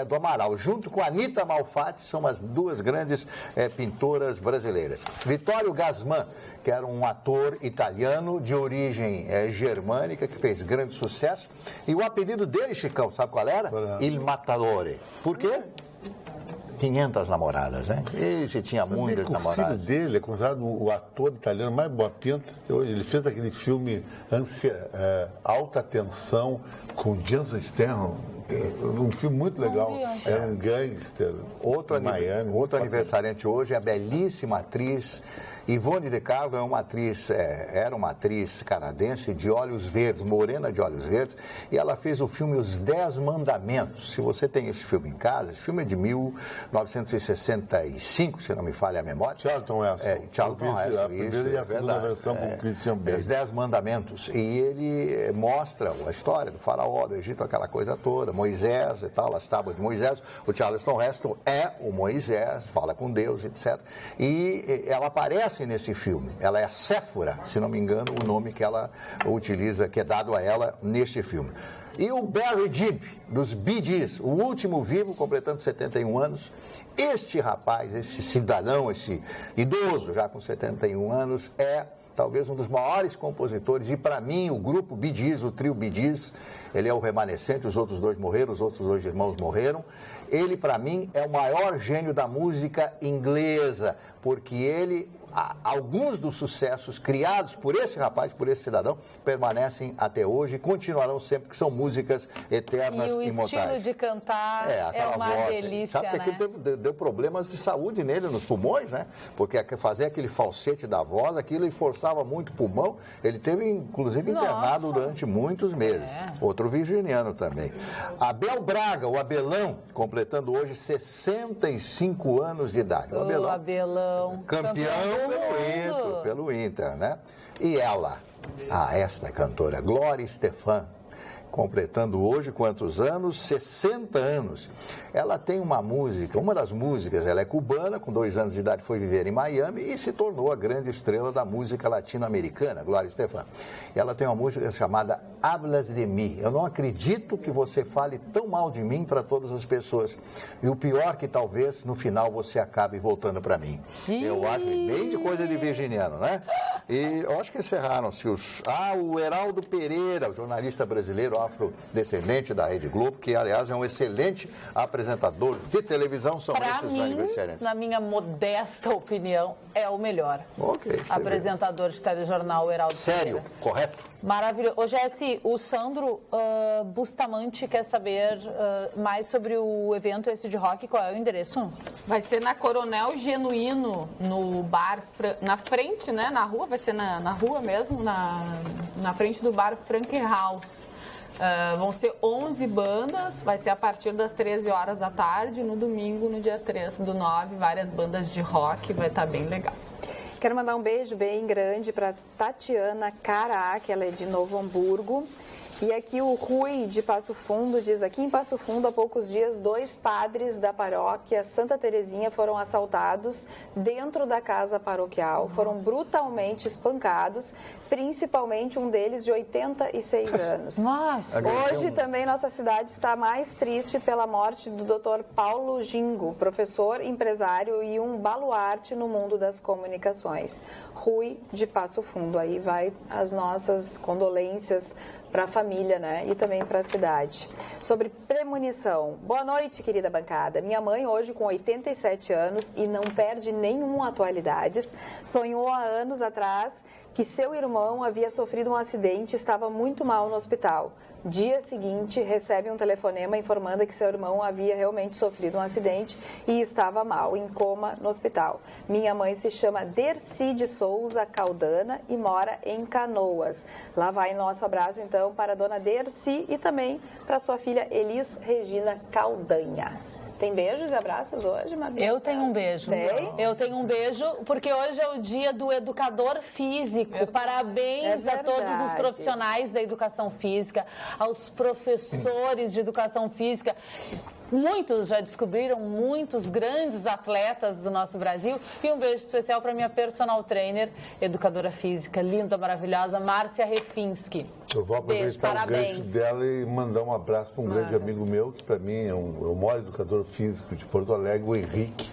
Speaker 4: do Amaral, junto com Anita Malfatti, são as duas grandes pintoras brasileiras. Vittorio Gassman, que era um ator italiano de origem germânica, que fez grande sucesso. E o apelido dele, Chicão, sabe qual era? Il Matadore. Por quê? 500 namoradas, né? Esse tinha muitas namoradas.
Speaker 6: O filho dele é considerado o ator italiano mais boa pinta até hoje. Ele fez aquele filme Alta Tensão com Jason Statham. Um filme muito legal. É um gangster.
Speaker 4: Outro aniversariante hoje é a belíssima atriz Yvonne de Carlo. Era uma atriz canadense de olhos verdes, morena de olhos verdes, e ela fez o filme Os 10 Mandamentos. Se você tem esse filme em casa, esse filme é de 1965, se não me falha a memória.
Speaker 6: Charlton Heston.
Speaker 4: Charlton Heston,
Speaker 6: a primeira e a segunda versão com o Christian Bale.
Speaker 4: Os 10 Mandamentos. E ele mostra a história do faraó, do Egito, aquela coisa toda, Moisés e tal, as tábuas de Moisés. O Charlton Heston é o Moisés, fala com Deus, etc. E ela aparece nesse filme. Ela é a Séfora, se não me engano, o nome que ela utiliza, que é dado a ela neste filme. E o Barry Gibb, dos Bee Gees, o último vivo, completando 71 anos. Este rapaz, esse cidadão, esse idoso, já com 71 anos, é talvez um dos maiores compositores, e para mim o grupo Bee Gees, o trio Bee Gees, ele é o remanescente, os outros dois morreram, os outros dois irmãos morreram. Ele, para mim, é o maior gênio da música inglesa, porque ele, alguns dos sucessos criados por esse rapaz, por esse cidadão, permanecem até hoje e continuarão sempre, que são músicas eternas e imortais.
Speaker 3: E o estilo de cantar é uma delícia,
Speaker 4: sabe que aquilo deu problemas de saúde nele, nos pulmões, né? Porque fazer aquele falsete da voz, aquilo lhe forçava muito o pulmão. Ele teve, inclusive, internado durante muitos meses. Outro virginiano também. Abel Braga, o Abelão, completando hoje 65 anos de idade. O
Speaker 3: Abelão.
Speaker 4: Campeão pelo Inter, né? E ela, esta cantora, Glória Estefan, completando hoje quantos anos? 60 anos. Ela tem uma música, uma das músicas, ela é cubana, com 2 anos de idade foi viver em Miami e se tornou a grande estrela da música latino-americana, Glória Estefan. Ela tem uma música chamada Hablas de Mí. Eu não acredito que você fale tão mal de mim para todas as pessoas. E o pior que talvez no final você acabe voltando para mim. Eu acho bem de coisa de virginiano, né? E eu acho que encerraram-se o Heraldo Pereira, o jornalista brasileiro afrodescendente da Rede Globo, que aliás é um excelente apresentador de televisão, são esses aniversariantes.
Speaker 3: Na minha modesta opinião, é o melhor. Apresentador de telejornal, Heraldo Pereira.
Speaker 4: Sério, correto?
Speaker 3: Maravilhoso. Ô, Jesse, o Sandro Bustamante quer saber mais sobre o evento esse de rock. Qual é o endereço?
Speaker 5: Vai ser na Coronel Genuíno, no bar, na frente, né, na rua, vai ser na rua mesmo, na frente do bar Frank House. Vão ser 11 bandas, vai ser a partir das 13 horas da tarde, no domingo, no dia 3/9, várias bandas de rock, vai estar bem legal.
Speaker 2: Quero mandar um beijo bem grande para Tatiana Cará, que ela é de Novo Hamburgo. E aqui o Rui de Passo Fundo diz, aqui em Passo Fundo, há poucos dias, 2 padres da paróquia Santa Terezinha foram assaltados dentro da casa paroquial, foram brutalmente espancados, principalmente um deles de 86 anos.
Speaker 3: Nossa!
Speaker 2: Hoje também nossa cidade está mais triste pela morte do Dr. Paulo Gingo, professor, empresário e um baluarte no mundo das comunicações. Rui de Passo Fundo, aí vai as nossas condolências para a família, né? E também para a cidade. Sobre premonição. Boa noite, querida bancada. Minha mãe, hoje com 87 anos e não perde nenhuma atualidades, sonhou há anos atrás que seu irmão havia sofrido um acidente e estava muito mal no hospital. Dia seguinte, recebe um telefonema informando que seu irmão havia realmente sofrido um acidente e estava mal, em coma, no hospital. Minha mãe se chama Dercy de Souza Caldana e mora em Canoas. Lá vai nosso abraço, então, para a dona Dercy e também para sua filha Elis Regina Caldanha. Tem beijos e abraços hoje, Marina?
Speaker 3: Eu tenho um beijo.
Speaker 2: Tem?
Speaker 3: Eu tenho um beijo, porque hoje é o dia do educador físico. Parabéns a todos os profissionais da educação física, aos professores de educação física. Muitos já descobriram, muitos grandes atletas do nosso Brasil. E um beijo especial para minha personal trainer, educadora física, linda, maravilhosa, Márcia Refinski.
Speaker 6: Eu vou aproveitar o gancho dela e mandar um abraço para um grande amigo meu, que para mim é o maior educador físico de Porto Alegre, o Henrique,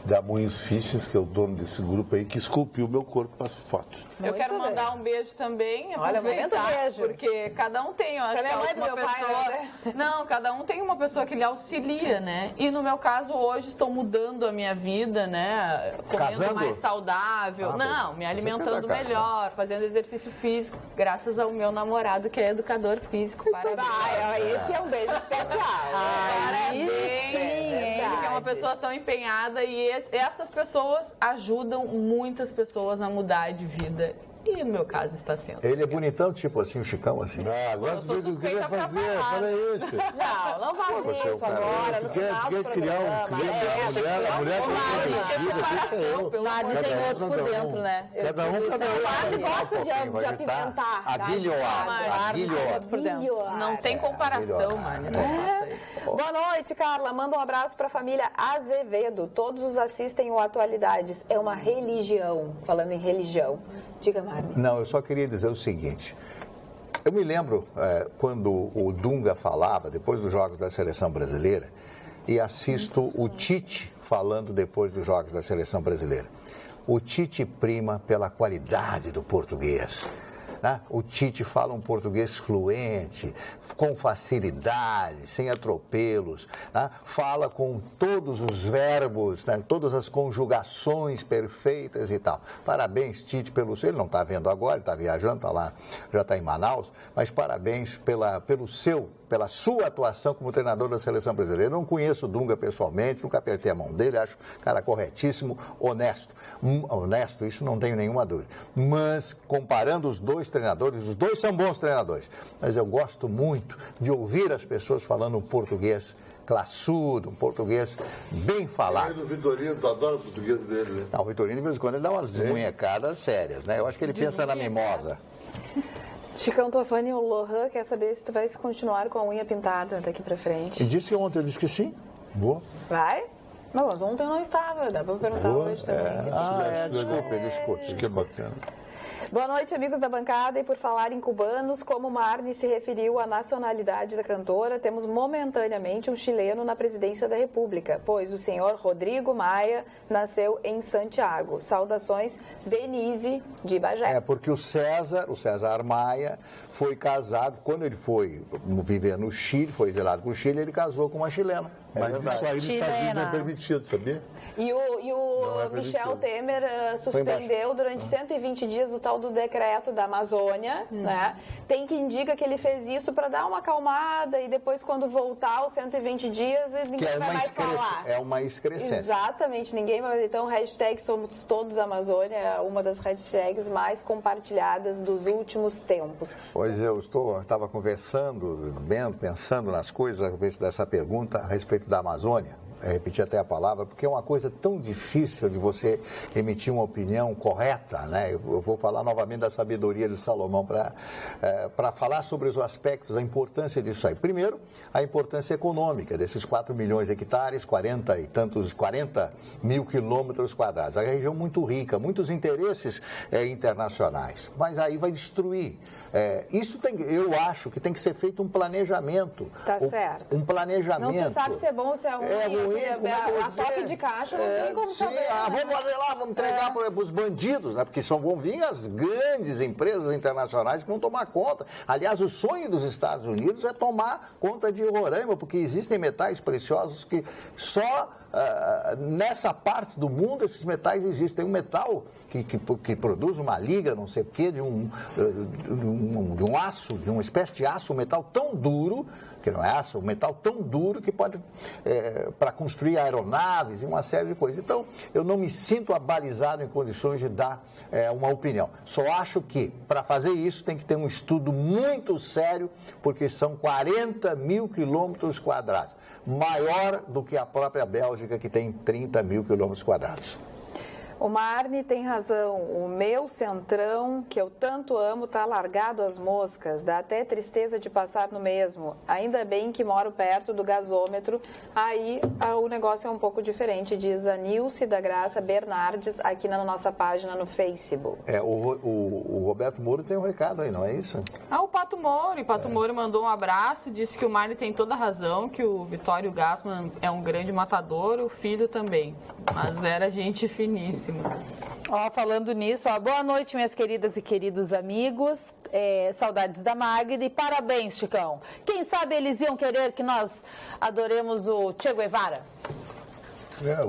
Speaker 6: da Moinhos Fiches, que é o dono desse grupo aí, que esculpiu o meu corpo para as fotos.
Speaker 5: Eu quero mandar um beijo também,
Speaker 2: Olha,
Speaker 5: beijo. Porque cada um tem, eu acho que uma pessoa... Não, cada um tem uma pessoa que lhe auxilia, né? E no meu caso, hoje, estou mudando a minha vida, né? Comendo mais saudável. Não, me alimentando melhor, fazendo exercício físico, graças ao meu namorado, que é educador físico. Parabéns.
Speaker 2: Esse é um beijo especial.
Speaker 5: Parabéns. Ele que é uma pessoa tão empenhada e estas pessoas ajudam muitas pessoas a mudar de vida. E no meu caso está sendo.
Speaker 4: Ele é bonitão, tipo assim, o Chicão, assim.
Speaker 6: Agora
Speaker 5: eu sou
Speaker 6: tu queria
Speaker 5: suspeita pra
Speaker 6: fazer,
Speaker 5: falar.
Speaker 6: fala aí.
Speaker 2: Não faz isso agora, no final do
Speaker 6: criar um creme, a mulher
Speaker 3: Mário tem outro por dentro, né?
Speaker 6: Cada um.
Speaker 2: gosta de apimentar.
Speaker 5: Não tem comparação, Mário. Não faça isso.
Speaker 2: Boa noite, Carla. Manda um abraço para a família Azevedo. Todos assistem o Atualidades. É uma religião. Falando em religião. Diga, Mário.
Speaker 4: Não, eu só queria dizer o seguinte. Eu me lembro quando o Dunga falava, depois dos Jogos da Seleção Brasileira, e assisto o Tite falando depois dos Jogos da Seleção Brasileira. O Tite prima pela qualidade do português. Né? O Tite fala um português fluente, com facilidade, sem atropelos, né? Fala com todos os verbos, né? Todas as conjugações perfeitas e tal. Parabéns, Tite, pelo seu. Ele não está vendo agora, ele está viajando, está lá, já está em Manaus, mas parabéns pela sua atuação como treinador da Seleção Brasileira. Eu não conheço o Dunga pessoalmente, nunca apertei a mão dele, acho um cara corretíssimo, honesto. Honesto, isso não tenho nenhuma dúvida. Mas, comparando os dois treinadores, os dois são bons treinadores, mas eu gosto muito de ouvir as pessoas falando um português classudo, um português bem falado.
Speaker 6: O Vitorino, tu adora o português dele, né?
Speaker 4: Não, o Vitorino, de vez em quando, ele dá umas desmunhecadas sérias, né? Eu acho que ele pensa na mimosa.
Speaker 2: Chicão Tofani, o Lohan quer saber se tu vai continuar com a unha pintada daqui pra frente.
Speaker 4: E disse ontem, eu disse que sim. Boa.
Speaker 2: Vai? Não, mas ontem eu não estava, dá pra perguntar hoje também.
Speaker 4: Desculpe.
Speaker 6: Que bacana.
Speaker 2: Boa noite, amigos da bancada. E por falar em cubanos, como Marni se referiu à nacionalidade da cantora, temos momentaneamente um chileno na presidência da República, pois o senhor Rodrigo Maia nasceu em Santiago. Saudações, Denise de Bagé.
Speaker 4: Porque o César Maia foi casado, quando ele foi viver no Chile, foi exilado para o Chile, ele casou com uma chilena.
Speaker 6: Mas isso aí nos Estados Unidos não é permitido, sabia?
Speaker 2: E o Michel Temer suspendeu durante 120 dias o tal do decreto da Amazônia, né? Tem quem diga que ele fez isso para dar uma acalmada e depois, quando voltar aos 120 dias, ninguém vai mais falar.
Speaker 4: É uma excrescência.
Speaker 2: Exatamente, ninguém vai. Então, hashtag Somos Todos Amazônia é uma das hashtags mais compartilhadas dos últimos tempos.
Speaker 4: Pois eu estava conversando, pensando nas coisas a respeito dessa pergunta a respeito da Amazônia. Repetir até a palavra, porque é uma coisa tão difícil de você emitir uma opinião correta, né? Eu vou falar novamente da sabedoria de Salomão para falar sobre os aspectos, a importância disso aí. Primeiro, a importância econômica desses 4 milhões de hectares, 40 mil quilômetros quadrados. A região muito rica, muitos interesses internacionais, mas aí vai destruir. Eu acho que tem que ser feito um planejamento.
Speaker 2: Tá certo.
Speaker 4: Um planejamento.
Speaker 2: Não se sabe se é bom ou se é ruim. A toque de caixa não tem como saber.
Speaker 4: Vamos fazer lá, vamos entregar para os bandidos, né? Porque vão vir as grandes empresas internacionais que vão tomar conta. Aliás, o sonho dos Estados Unidos é tomar conta de Roraima, porque existem metais preciosos que só nessa parte do mundo, esses metais existem. Tem um metal que produz uma liga, não sei o quê, de um aço, de uma espécie de aço, um metal tão duro, que não é aço, um metal tão duro que pode, para construir aeronaves e uma série de coisas. Então, eu não me sinto abalizado em condições de dar uma opinião. Só acho que, para fazer isso, tem que ter um estudo muito sério, porque são 40 mil quilômetros quadrados, maior do que a própria Bélgica, que tem 30 mil quilômetros quadrados.
Speaker 2: O Marne tem razão. O meu Centrão, que eu tanto amo, está largado às moscas. Dá até tristeza de passar no mesmo. Ainda bem que moro perto do gasômetro. Aí o negócio é um pouco diferente, diz a Nilce da Graça Bernardes, aqui na nossa página no Facebook.
Speaker 4: O Roberto Moro tem um recado aí, não é isso?
Speaker 5: O Pato Moro. E Pato Moro mandou um abraço, disse que o Marne tem toda a razão, que o Vitório Gassman é um grande matador, o filho também. Mas era gente finíssima.
Speaker 3: Falando nisso, boa noite, minhas queridas e queridos amigos. Saudades da Magda e parabéns, Chicão. Quem sabe eles iam querer que nós adoremos o Che Guevara?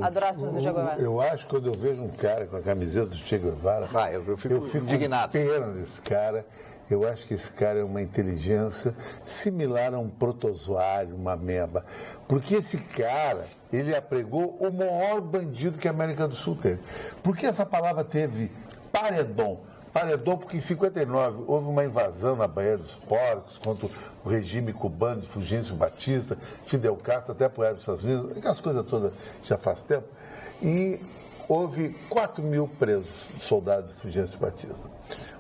Speaker 3: Adorássemos o Che Guevara.
Speaker 6: Eu acho que quando eu vejo um cara com a camiseta do Che Guevara,
Speaker 4: eu fico indignado.
Speaker 6: Pena desse cara. Eu acho que esse cara é uma inteligência similar a um protozoário, uma ameba. Porque esse cara, ele apregou o maior bandido que a América do Sul teve. Porque essa palavra teve paredão? Paredão porque em 59 houve uma invasão na Baía dos Porcos contra o regime cubano de Fulgêncio Batista, Fidel Castro, até apoiado pelos Estados Unidos, aquelas coisas todas já faz tempo. E houve 4 mil presos, soldados de Fulgêncio Batista.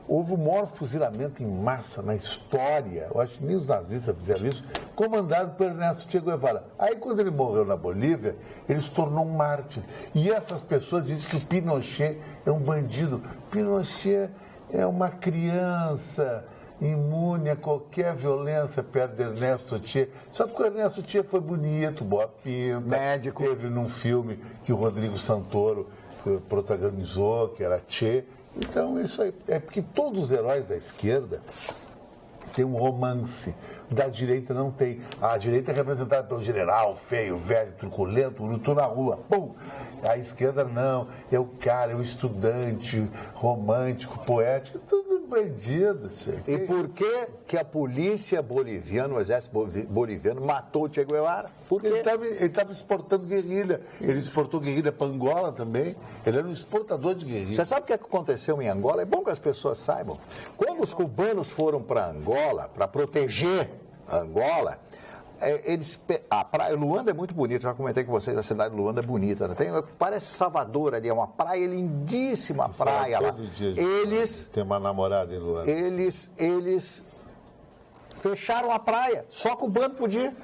Speaker 6: Houve o maior fuzilamento em massa na história, eu acho que nem os nazistas fizeram isso, comandado por Ernesto Che Guevara. Aí, quando ele morreu na Bolívia, ele se tornou um mártir. E essas pessoas dizem que o Pinochet é um bandido. Pinochet é uma criança imune a qualquer violência perto de Ernesto Che. Só porque o Ernesto Che foi bonito, boa pinta,
Speaker 4: médico.
Speaker 6: Teve num filme que o Rodrigo Santoro protagonizou, que era Che. Então, isso aí é porque todos os heróis da esquerda têm um romance, da direita não tem. A direita é representada pelo general feio, velho, truculento, lutou na rua, pum! A esquerda não, é o cara, é o estudante, romântico, poético, tudo bandido. Senhor.
Speaker 4: E por que a polícia boliviana, o exército boliviano, matou o Che Guevara?
Speaker 6: Porque ele estava exportando guerrilha. Ele exportou guerrilha para Angola também. Ele era um exportador de guerrilha.
Speaker 4: Você sabe o que aconteceu em Angola? É bom que as pessoas saibam. Quando os cubanos foram para Angola, para proteger Angola, a praia Luanda é muito bonita, já comentei com vocês, a cidade de Luanda é bonita, né? Parece Salvador ali, é uma praia lindíssima, praia lá.
Speaker 6: Tem uma namorada em Luanda.
Speaker 4: Eles fecharam a praia, só cubano podia.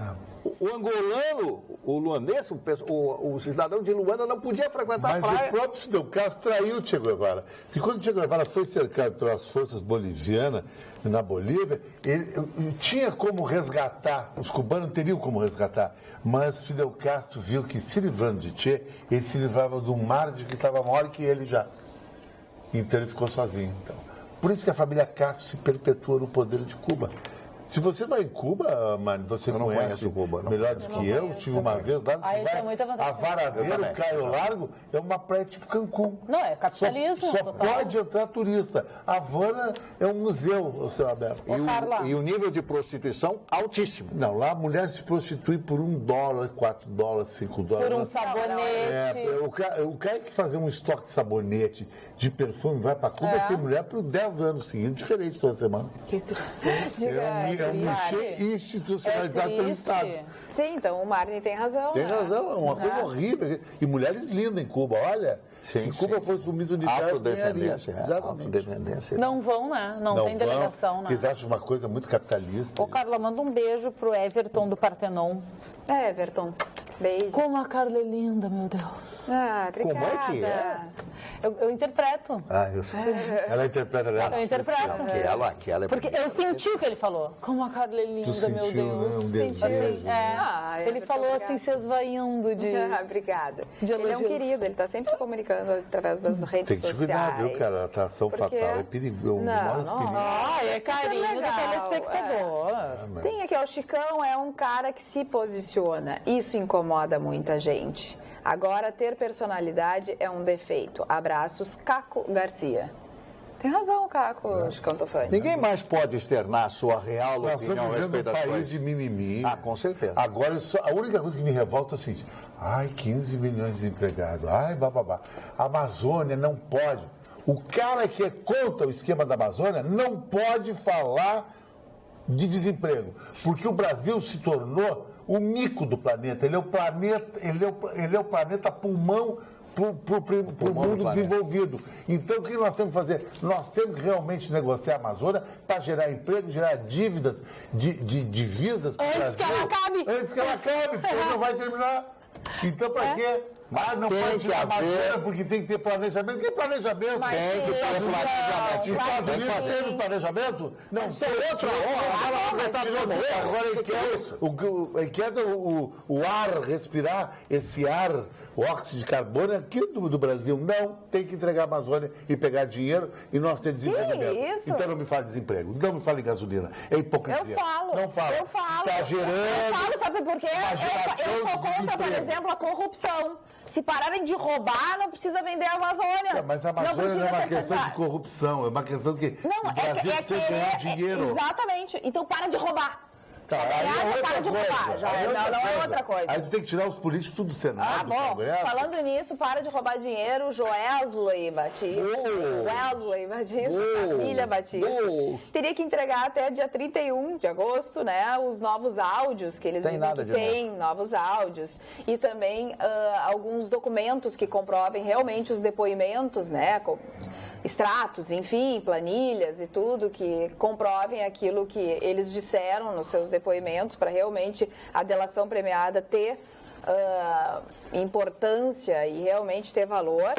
Speaker 4: O angolano, o luandês, o cidadão de Luanda não podia frequentar a praia.
Speaker 6: Mas o próprio Fidel Castro traiu o Che Guevara. E quando o Che Guevara foi cercado pelas forças bolivianas na Bolívia, ele tinha como resgatar, os cubanos teriam como resgatar, mas Fidel Castro viu que, se livrando de Che, ele se livrava de um mártir que estava maior que ele já. Então ele ficou sozinho. Então. Por isso que a família Castro se perpetua no poder de Cuba. Se você vai em Cuba, Mani, você não conhece
Speaker 4: Cuba, não.
Speaker 6: Melhor do que eu, tive uma vez lá, a Varadeiro, Caio Largo, é uma praia tipo Cancún.
Speaker 3: Não, é capitalismo.
Speaker 6: Só pode entrar turista. Havana é um museu, o céu aberto.
Speaker 4: E o nível de prostituição altíssimo.
Speaker 6: Não, lá a mulher se prostitui por $1, $4, $5.
Speaker 3: Por um sabonete.
Speaker 6: O cara que fazer um estoque de sabonete, de perfume, vai para Cuba, tem mulher por 10 anos seguidos, diferente toda semana.
Speaker 5: Que tristeza.
Speaker 6: É um nicho institucionalizado pelo Estado.
Speaker 2: Sim, então o Marne tem razão.
Speaker 6: Tem razão, é uma coisa horrível. E mulheres lindas em Cuba, olha. Se Cuba fosse para o Miss Universo,
Speaker 4: afrodescendência.
Speaker 3: Não vão, né? Não tem delegação, né?
Speaker 6: Eles acham uma coisa muito capitalista.
Speaker 3: Ô, Carla, manda um beijo pro Everton do Partenon.
Speaker 2: Everton, beijo.
Speaker 3: Como a Carla é linda, meu Deus.
Speaker 2: Obrigada.
Speaker 4: Como é que é?
Speaker 3: Eu interpreto.
Speaker 6: Eu sei. Ela interpreta ela.
Speaker 3: Eu interpreto.
Speaker 4: Que ela é
Speaker 3: porque eu senti o que ele falou. Como a Carla é linda, meu Deus.
Speaker 6: Um desejo,
Speaker 3: ele falou assim, se esvaindo de...
Speaker 2: Obrigada.
Speaker 3: De
Speaker 2: ele é um querido, ele está sempre se comunicando através das redes sociais.
Speaker 6: Tem que te cuidar, viu, cara? A atração fatal é perigoso.
Speaker 3: É carinho do telespectador.
Speaker 2: Tem aqui, o Chicão é um cara que se posiciona. Isso incomoda muita gente. Agora, ter personalidade é um defeito. Abraços, Caco Garcia. Tem razão, Caco, Scantofani.
Speaker 4: Ninguém mais pode externar a sua real
Speaker 6: Nós
Speaker 4: opinião a
Speaker 6: estamos vivendo
Speaker 4: respeito
Speaker 6: um
Speaker 4: das
Speaker 6: país
Speaker 4: coisas.
Speaker 6: de mimimi.
Speaker 4: Ah, com certeza.
Speaker 6: Agora, a única coisa que me revolta é o seguinte: ai, 15 milhões de desempregados, ai, bababá. A Amazônia não pode. O cara que é contra o esquema da Amazônia não pode falar de desemprego, porque o Brasil se tornou o mico do planeta. Ele é o planeta pulmão para o mundo desenvolvido. Então, o que nós temos que fazer? Nós temos que realmente negociar a Amazônia para gerar emprego, gerar dívidas de divisas para o Brasil.
Speaker 3: Antes que ela acabe.
Speaker 6: Antes que ela acabe, porque não vai terminar. Então, para quê? Mas não pode tirar a Amazônia porque tem que ter planejamento. Que planejamento?
Speaker 2: Mas
Speaker 6: Tem que ter planejamento. Os Estados Unidos
Speaker 2: fazer.
Speaker 6: teve planejamento? Não, foi outra hora. Agora ele quer o ar, respirar esse ar, o óxido de carbono aqui do Brasil. Não, tem que entregar a Amazônia e pegar dinheiro e nós ter desenvolvimento.
Speaker 2: Que isso?
Speaker 6: Então não me fale de desemprego, não me fale de gasolina. É hipocrisia.
Speaker 2: Eu falo.
Speaker 6: Não fala.
Speaker 2: Eu falo.
Speaker 6: Está gerando.
Speaker 2: Eu falo, sabe por quê? Eu sou contra, por exemplo, a corrupção. Se pararem de roubar, não precisa vender a Amazônia.
Speaker 6: Mas a Amazônia não é uma questão de
Speaker 2: corrupção.
Speaker 6: corrupção, é uma questão que
Speaker 2: Não,
Speaker 6: o Brasil precisa ganhar dinheiro.
Speaker 2: Exatamente. Então para de roubar.
Speaker 6: Tá, aí
Speaker 2: Ganhar,
Speaker 6: é outra
Speaker 2: para de roubar.
Speaker 6: coisa.
Speaker 2: Já,
Speaker 6: Aí é outra
Speaker 2: não é
Speaker 6: coisa.
Speaker 2: outra coisa.
Speaker 6: Aí tem que tirar os políticos tudo do Senado, do
Speaker 2: Bom,
Speaker 6: Congresso.
Speaker 2: falando nisso, para de roubar dinheiro, Joesley Batista. Wesley Batista, família Batista. Teria que entregar até dia 31 de agosto, né, os novos áudios que eles
Speaker 4: Tem
Speaker 2: dizem
Speaker 4: nada
Speaker 2: que
Speaker 4: de
Speaker 2: tem, novos áudios. E também alguns documentos que comprovem realmente os depoimentos, né, extratos, enfim, planilhas e tudo que comprovem aquilo que eles disseram nos seus depoimentos para realmente a delação premiada ter importância e realmente ter valor.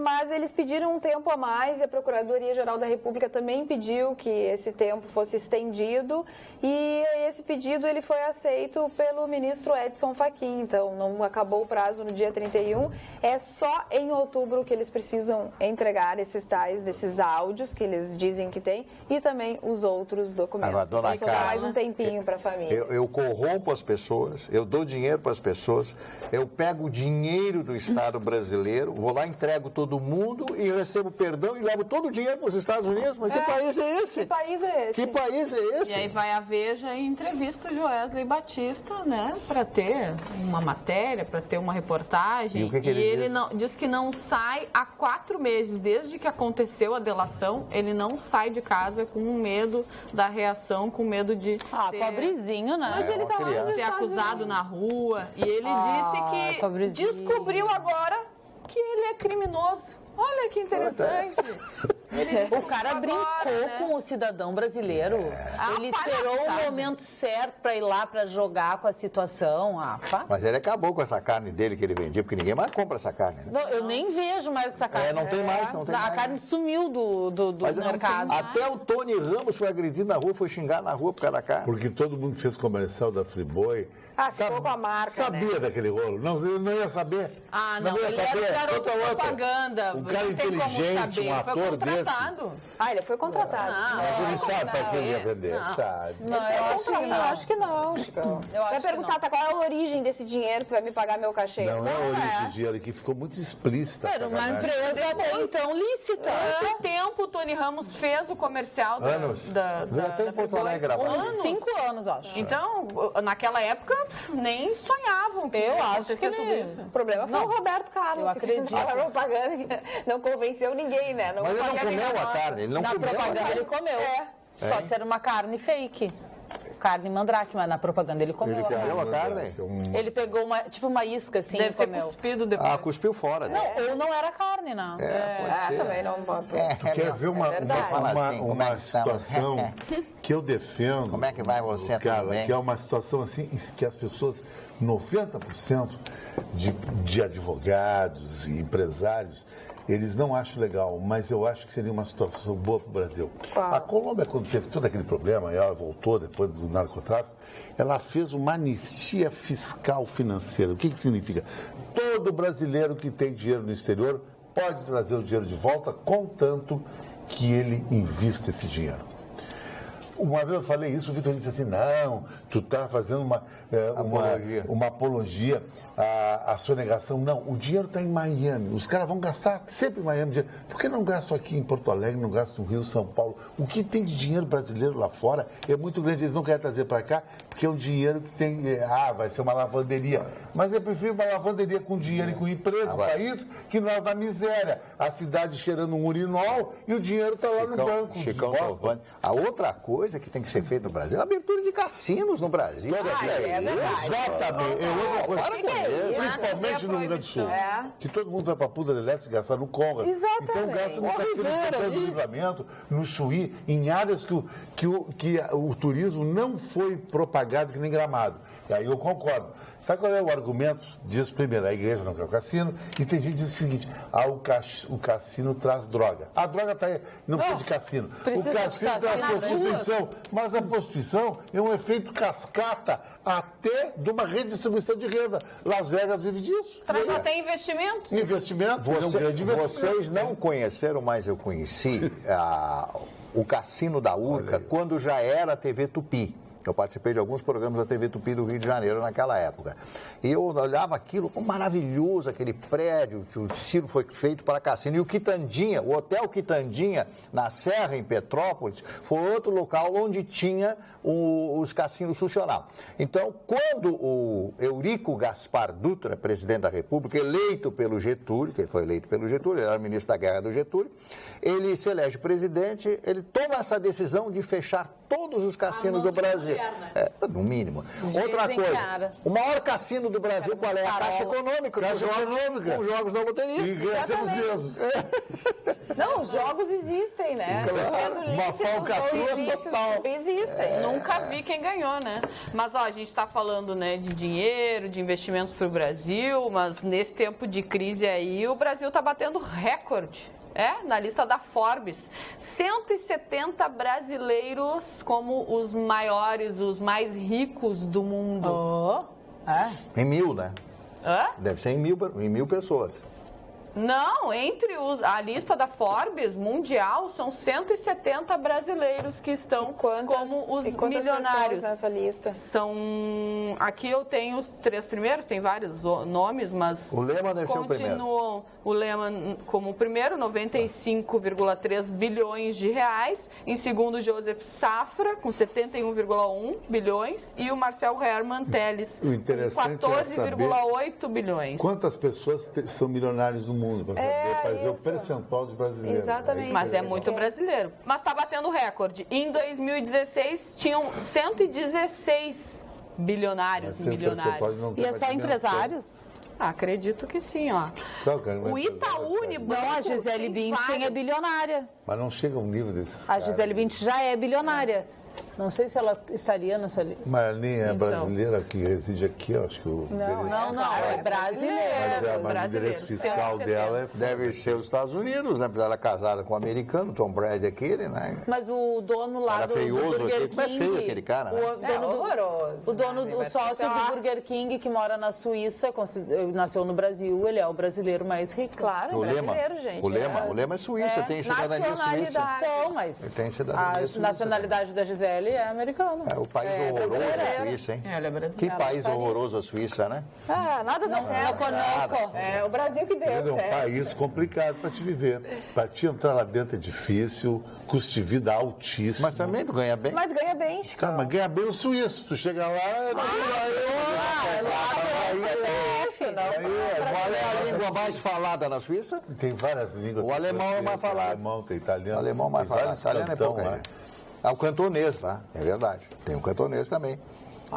Speaker 2: Mas eles pediram um tempo a mais e a Procuradoria-Geral da República também pediu que esse tempo fosse estendido e esse pedido ele foi aceito pelo ministro Edson Fachin. Então, não acabou o prazo no dia 31, é só em outubro que eles precisam entregar desses áudios que eles dizem que tem e também os outros documentos.
Speaker 4: Agora, dona
Speaker 2: então, sobrar
Speaker 4: Carla,
Speaker 2: mais um tempinho para a família.
Speaker 4: Eu corrompo as pessoas, eu dou dinheiro para as pessoas, eu pego o dinheiro do Estado brasileiro, vou lá, entrego todo mundo e recebo perdão e levo todo o dinheiro para os Estados Unidos. Mas que país é esse?
Speaker 2: Que país é esse?
Speaker 4: Que país é esse?
Speaker 5: E aí vai a Veja e entrevista o Joesley Batista, né, para ter uma matéria, para ter uma reportagem.
Speaker 4: E o que ele
Speaker 5: ele
Speaker 4: diz?
Speaker 5: diz que não sai há 4 meses, desde que aconteceu a delação, ele não sai de casa com medo da reação, com medo de
Speaker 3: Pobrezinho, né?
Speaker 2: Mas ele tá lá nos
Speaker 5: ser
Speaker 2: Estados
Speaker 5: acusado na rua. E ele disse que
Speaker 3: pobrezinho.
Speaker 5: descobriu agora que ele é criminoso. Olha que interessante.
Speaker 3: O cara brincou com o cidadão brasileiro. Ele esperou o momento certo para ir lá para jogar com a situação.
Speaker 4: Mas ele acabou com essa carne dele que ele vendia, porque ninguém mais compra essa carne. Né?
Speaker 3: Não, eu nem vejo mais essa carne.
Speaker 4: Não tem mais, não tem
Speaker 3: A
Speaker 4: mais.
Speaker 3: carne sumiu do mercado.
Speaker 4: Até o Tony Ramos foi agredido na rua, foi xingar na rua por causa da carne.
Speaker 6: Porque todo mundo que fez comercial da Friboi
Speaker 2: ficou com a marca,
Speaker 6: sabia daquele rolo. Não, ele não ia saber.
Speaker 5: Não,
Speaker 6: ia
Speaker 5: ele
Speaker 6: saber.
Speaker 5: era garoto
Speaker 6: Outra,
Speaker 5: de
Speaker 6: outra.
Speaker 5: propaganda.
Speaker 6: Um cara
Speaker 5: Não tem como
Speaker 6: inteligente,
Speaker 5: saber.
Speaker 6: um ator
Speaker 5: Foi
Speaker 6: desse.
Speaker 5: contratado.
Speaker 2: ele foi contratado.
Speaker 6: Mas ele sabe para quem ele ia vender,
Speaker 5: Não.
Speaker 6: sabe.
Speaker 2: Eu acho que não, Chico. Vai perguntar, qual é a origem desse dinheiro que vai me pagar meu cachê?
Speaker 6: Não é a origem de dinheiro aqui, ficou muito explícita.
Speaker 3: Era uma
Speaker 6: sacanagem.
Speaker 3: empresa até então lícita.
Speaker 5: Quanto tempo o Tony Ramos fez o comercial
Speaker 6: Anos.
Speaker 5: da
Speaker 4: Até em Porto Alegre gravava.
Speaker 3: Uns 5 anos, acho.
Speaker 5: Então, naquela época, nem sonhavam que
Speaker 3: Eu
Speaker 5: ia
Speaker 3: acho
Speaker 5: acontecer
Speaker 3: que
Speaker 5: tudo
Speaker 3: ele-
Speaker 5: isso.
Speaker 2: O problema foi o Roberto Carlos,
Speaker 3: eu
Speaker 2: que fez
Speaker 3: acredito.
Speaker 2: aquela propaganda que não convenceu ninguém, né?
Speaker 4: Mas ele não
Speaker 2: valia
Speaker 4: comeu
Speaker 2: nenhuma
Speaker 4: a
Speaker 2: nota.
Speaker 4: carne, ele não
Speaker 3: Na
Speaker 4: comeu a
Speaker 3: propaganda
Speaker 4: carne.
Speaker 3: ele comeu.
Speaker 2: É.
Speaker 3: Só se era uma carne fake. Carne mandrake, mas na propaganda ele comeu.
Speaker 4: Ele comeu a carne?
Speaker 3: Ele pegou uma isca assim
Speaker 5: Deve
Speaker 3: e
Speaker 5: ter
Speaker 3: comeu.
Speaker 5: cuspido depois.
Speaker 4: Cuspiu fora. Né?
Speaker 3: Ou não era carne, não.
Speaker 4: Pode ser.
Speaker 2: Também não
Speaker 6: Quer ver uma
Speaker 2: verdade.
Speaker 4: Fala assim, como é
Speaker 6: uma
Speaker 4: que estamos?
Speaker 6: situação que eu defendo?
Speaker 4: Como é que vai você, tudo
Speaker 6: Carla,
Speaker 4: bem?
Speaker 6: que é uma situação assim que as pessoas, 90% de advogados e empresários, eles não acham legal, mas eu acho que seria uma situação boa para o Brasil. A Colômbia, quando teve todo aquele problema, e ela voltou depois do narcotráfico, ela fez uma anistia fiscal financeira. O que significa? Todo brasileiro que tem dinheiro no exterior pode trazer o dinheiro de volta, contanto que ele invista esse dinheiro. Uma vez eu falei isso, o Vitor disse assim, não, tu está fazendo uma apologia à sonegação. Não, o dinheiro está em Miami. Os caras vão gastar sempre em Miami. Por que não gastam aqui em Porto Alegre, não gastam no Rio, São Paulo? O que tem de dinheiro brasileiro lá fora é muito grande. Eles não querem trazer para cá, porque é um dinheiro que tem... vai ser uma lavanderia. Mas eu prefiro uma lavanderia com dinheiro e com emprego no país que nós na miséria. A cidade cheirando um urinol e o dinheiro está lá no banco.
Speaker 4: Chicão Tovani. A outra coisa que tem que ser feita no Brasil é a abertura de cassinos no Brasil.
Speaker 2: É verdade.
Speaker 6: Exatamente. Principalmente no Rio Grande do Sul. Que todo mundo vai para a Puta de Elétrica gastar no Conga.
Speaker 2: Exatamente.
Speaker 6: Então gasta no Cassino de Santana do Livramento, no Chuí, em áreas que o turismo não foi propagado que nem Gramado. E aí eu concordo. Sabe qual é o argumento? Diz primeiro, a igreja não quer o cassino, e tem gente que diz o seguinte, o cassino traz droga. A droga não precisa de cassino. O cassino traz prostituição, mas a prostituição é um efeito cascata até de uma redistribuição de renda. Las Vegas vive disso.
Speaker 5: Traz até investimentos.
Speaker 6: Investimento, é um grande investimento.
Speaker 4: Vocês não conheceram, mas eu conheci o cassino da Urca quando já era a TV Tupi. Eu participei de alguns programas da TV Tupi do Rio de Janeiro naquela época. E eu olhava aquilo como maravilhoso, aquele prédio, que o estilo foi feito para cassino. E o Quitandinha, o Hotel Quitandinha, na Serra, em Petrópolis, foi outro local onde tinha os cassinos funcionavam. Então, quando o Eurico Gaspar Dutra, presidente da República, eleito pelo Getúlio, que ele foi eleito pelo Getúlio, ele era ministro da Guerra do Getúlio, ele se elege presidente, ele toma essa decisão de fechar todos os cassinos do Brasil. No mínimo. Outra coisa, o maior cassino do Brasil, qual é? A Caixa Econômica. Com jogos da loteria.
Speaker 6: E ganhamos mesmo.
Speaker 2: Não, os jogos existem, né?
Speaker 6: Uma falcatrua total.
Speaker 2: Existem.
Speaker 5: Nunca vi quem ganhou, né? Mas, a gente está falando, né, de dinheiro, de investimentos para o Brasil, mas nesse tempo de crise aí, o Brasil está batendo recorde. Na lista da Forbes, 170 brasileiros como os maiores, os mais ricos do mundo.
Speaker 4: Em 1000, né?
Speaker 5: Hã?
Speaker 4: Deve ser em mil pessoas.
Speaker 5: Não, entre a lista da Forbes mundial, são 170 brasileiros que estão como os milionários.
Speaker 2: Nessa lista?
Speaker 5: Aqui eu tenho os 3 primeiros, tem vários nomes, mas
Speaker 4: o Lehman deve ser o primeiro.
Speaker 5: Continuam o Lehman como o primeiro, 95,3 bilhões de reais. Em segundo, Joseph Safra, com 71,1 bilhões. E o Marcel Hermann Telles, com 14,8 bilhões.
Speaker 6: Quantas pessoas são milionários no mundo? Para ver o percentual de brasileiros.
Speaker 2: Exatamente.
Speaker 5: Mas é muito brasileiro. Mas está batendo recorde. Em 2016, tinham 116 bilionários e milionários.
Speaker 3: E é só empresários?
Speaker 5: Acredito que sim, ó. O Itaú Unibanco...
Speaker 3: Não, a Gisele Bündchen é bilionária.
Speaker 6: Mas não chega a um nível desse.
Speaker 3: A Gisele Bündchen já é bilionária. Não sei se ela estaria nessa lista.
Speaker 6: Mas ela nem é brasileira que reside aqui, eu acho que o
Speaker 3: Não, é brasileira.
Speaker 6: Mas o endereço fiscal dela
Speaker 4: deve ser os Estados Unidos, né? Porque ela é casada com um americano, Tom Brady aquele, né?
Speaker 3: Mas o dono lá do Burger King...
Speaker 4: Como é feio aquele cara, né?
Speaker 3: O sócio do Burger King, que mora na Suíça, nasceu no Brasil, ele é o brasileiro mais rico.
Speaker 2: Claro,
Speaker 4: o
Speaker 2: brasileiro, gente.
Speaker 4: O Lema é suíça, tem cidadania suíça.
Speaker 3: Então, mas
Speaker 4: tem cidadania
Speaker 3: a nacionalidade da Gisele é americana.
Speaker 4: É o país horroroso a Suíça, hein?
Speaker 5: Ela é brasileira.
Speaker 4: Que país horroroso a Suíça, né?
Speaker 2: Nada dá certo. É o Brasil que deu certo.
Speaker 6: É um país complicado para te viver. Para te entrar lá dentro é difícil, custo de vida altíssimo.
Speaker 4: Mas também tu ganha bem.
Speaker 2: Mas ganha bem, Chico.
Speaker 6: Mas ganha bem o suíço. Tu chega lá...
Speaker 4: Qual é a língua mais falada na Suíça?
Speaker 6: Tem várias línguas.
Speaker 4: O alemão é mais falado.
Speaker 6: O alemão, tem italiano.
Speaker 4: O alemão mais falado. Italiano é pouco. O cantonês lá, é verdade. Tem o cantonês também.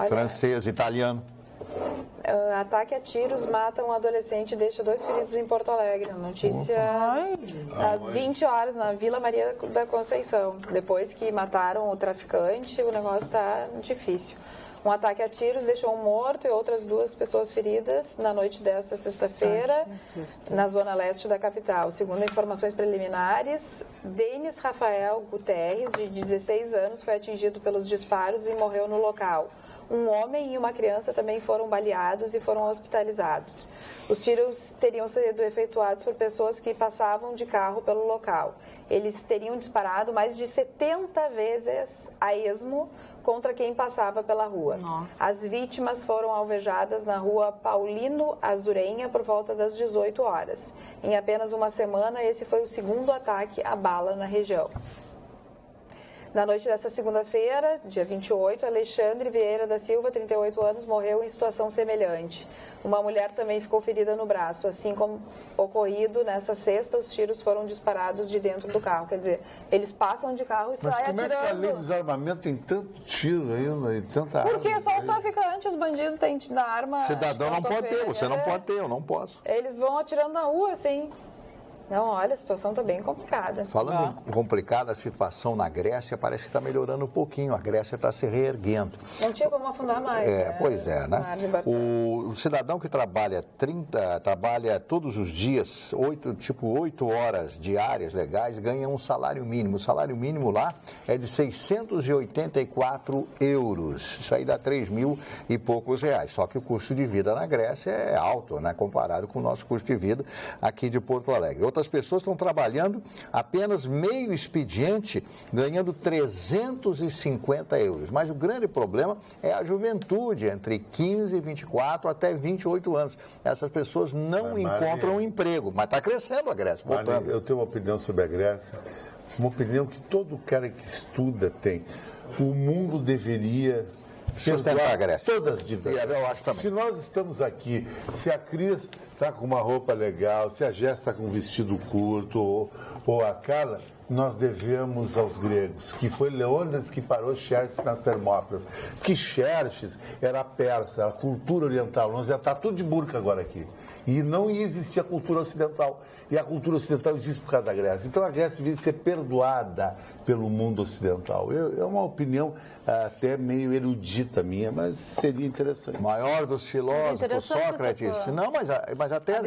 Speaker 4: Francês, italiano.
Speaker 2: Ataque a tiros mata um adolescente e deixa 2 feridos em Porto Alegre. Notícia às 20 horas na Vila Maria da Conceição. Depois que mataram o traficante, o negócio está difícil. Um ataque a tiros deixou um morto e outras 2 pessoas feridas na noite desta sexta-feira, na zona leste da capital. Segundo informações preliminares, Denis Rafael Guterres, de 16 anos, foi atingido pelos disparos e morreu no local. Um homem e uma criança também foram baleados e foram hospitalizados. Os tiros teriam sido efetuados por pessoas que passavam de carro pelo local. Eles teriam disparado mais de 70 vezes a esmo contra quem passava pela rua.
Speaker 5: Nossa.
Speaker 2: As vítimas foram alvejadas na rua Paulino Azurenha por volta das 18 horas. Em apenas uma semana, esse foi o segundo ataque à bala na região. Na noite dessa segunda-feira, dia 28, Alexandre Vieira da Silva, 38 anos, morreu em situação semelhante. Uma mulher também ficou ferida no braço. Assim como ocorrido nessa sexta, os tiros foram disparados de dentro do carro. Quer dizer, eles passam de carro e saem
Speaker 6: Mas como
Speaker 2: atirando.
Speaker 6: é que a lei de desarmamento tem tanto tiro ainda e tanta arma?
Speaker 2: Porque só os traficantes, os bandidos têm da arma...
Speaker 4: Cidadão não pode ter, você não pode ter, eu não posso.
Speaker 2: Eles vão atirando na rua, assim. Não, olha, a situação está bem complicada.
Speaker 4: Falando em complicada, a situação na Grécia parece que está melhorando um pouquinho. A Grécia está se reerguendo.
Speaker 2: Não tinha como afundar mais, né?
Speaker 4: Pois é, né?
Speaker 2: Mar de Barcelona.
Speaker 4: O cidadão que trabalha todos os dias, 8 horas diárias legais, ganha um salário mínimo. O salário mínimo lá é de 684 euros. Isso aí dá 3 mil e poucos reais. Só que o custo de vida na Grécia é alto, né? Comparado com o nosso custo de vida aqui de Porto Alegre. Outras pessoas estão trabalhando apenas meio expediente, ganhando 350 euros. Mas o grande problema é a juventude, entre 15 e 24 até 28 anos. Essas pessoas não encontram emprego, mas está crescendo a Grécia.
Speaker 6: Voltando. Eu tenho uma opinião sobre a Grécia, uma opinião que todo cara que estuda tem. O mundo deveria
Speaker 4: sustentar a Grécia.
Speaker 6: Todas as dívidas.
Speaker 4: Eu acho também.
Speaker 6: Se nós estamos aqui, se a Cris está com uma roupa legal, se a Jéssica está com um vestido curto, ou a Carla, nós devemos aos gregos, que foi Leônidas que parou Xerxes nas Termópilas. Que Xerxes era persa, a cultura oriental. Nós já está tudo de burca agora aqui. E não ia existir a cultura ocidental. E a cultura ocidental existe por causa da Grécia. Então a Grécia deveria ser perdoada pelo mundo ocidental. É uma opinião até meio erudita minha, mas seria interessante.
Speaker 4: O maior dos filósofos, Sócrates. Não, mas até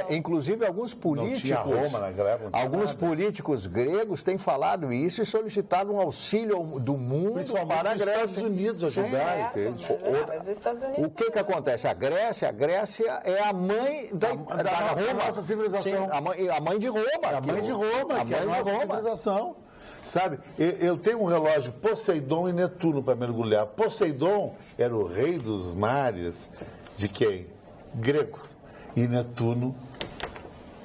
Speaker 4: inclusive alguns políticos,
Speaker 6: Roma naquela época,
Speaker 4: alguns políticos gregos têm falado isso e solicitado um auxílio do mundo para a Grécia.
Speaker 6: Os Estados Unidos ajudar, entende?
Speaker 2: O
Speaker 4: que acontece? A Grécia é a mãe da
Speaker 6: nossa civilização.
Speaker 4: Sim, a mãe de Roma.
Speaker 6: A mãe de Roma, civilização. Sabe, eu tenho um relógio Poseidon e Netuno para mergulhar. Poseidon era o rei dos mares de quem? Grego. E Netuno,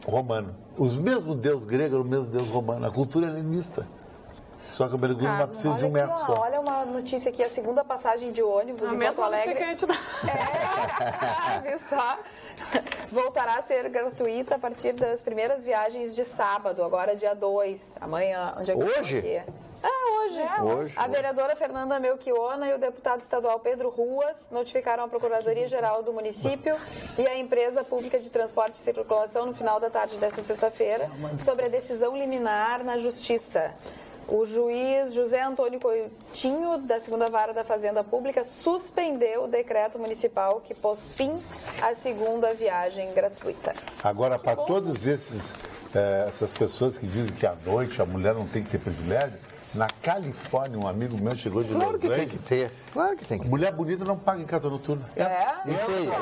Speaker 6: romano. Os mesmos deuses gregos eram o mesmo deus romano. A cultura helenista. Só que eu mergulho numa piscina de 1 metro só.
Speaker 2: Olha uma notícia aqui, a segunda passagem de ônibus em Porto Alegre.
Speaker 5: Que eu ia te dar.
Speaker 2: Viu só? Voltará a ser gratuita a partir das primeiras viagens de sábado, agora dia 2. Amanhã, onde é que
Speaker 4: hoje?
Speaker 2: Hoje. A vereadora Fernanda Melchiona e o deputado estadual Pedro Ruas notificaram a Procuradoria-Geral do município e a empresa pública de transporte e circulação no final da tarde desta sexta-feira sobre a decisão liminar na Justiça. O juiz José Antônio Coutinho, da 2ª Vara da Fazenda Pública, suspendeu o decreto municipal que pôs fim à segunda viagem gratuita.
Speaker 6: Agora, para todas essas pessoas que dizem que à noite a mulher não tem que ter privilégio, na Califórnia, um amigo meu chegou de Los Angeles.
Speaker 4: Claro que tem que ter. Claro que tem que ter.
Speaker 6: Mulher bonita não paga em casa noturna.
Speaker 4: E feia.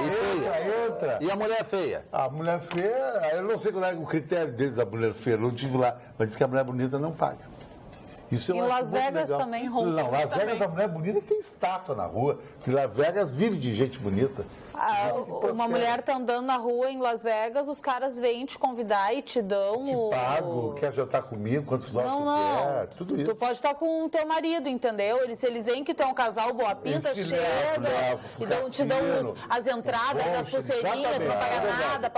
Speaker 4: E a mulher feia?
Speaker 6: A mulher feia, eu não sei qual é o critério deles da mulher feia, não estive lá, mas diz que a mulher bonita não paga. Isso
Speaker 3: e Las Vegas também rompe.
Speaker 6: Não, Las Vegas a mulher bonita tem estátua na rua. Porque Las Vegas vive de gente bonita.
Speaker 3: Uma mulher tá andando na rua em Las Vegas, os caras vêm te convidar e te dão
Speaker 6: pago, quer jantar comigo, quantos dólares tu quer, tudo isso.
Speaker 3: Tu pode estar com o teu marido, entendeu? Eles veem que tu é um casal boa pinta, chega e te dão as entradas, as pulseirinhas, não paga nada,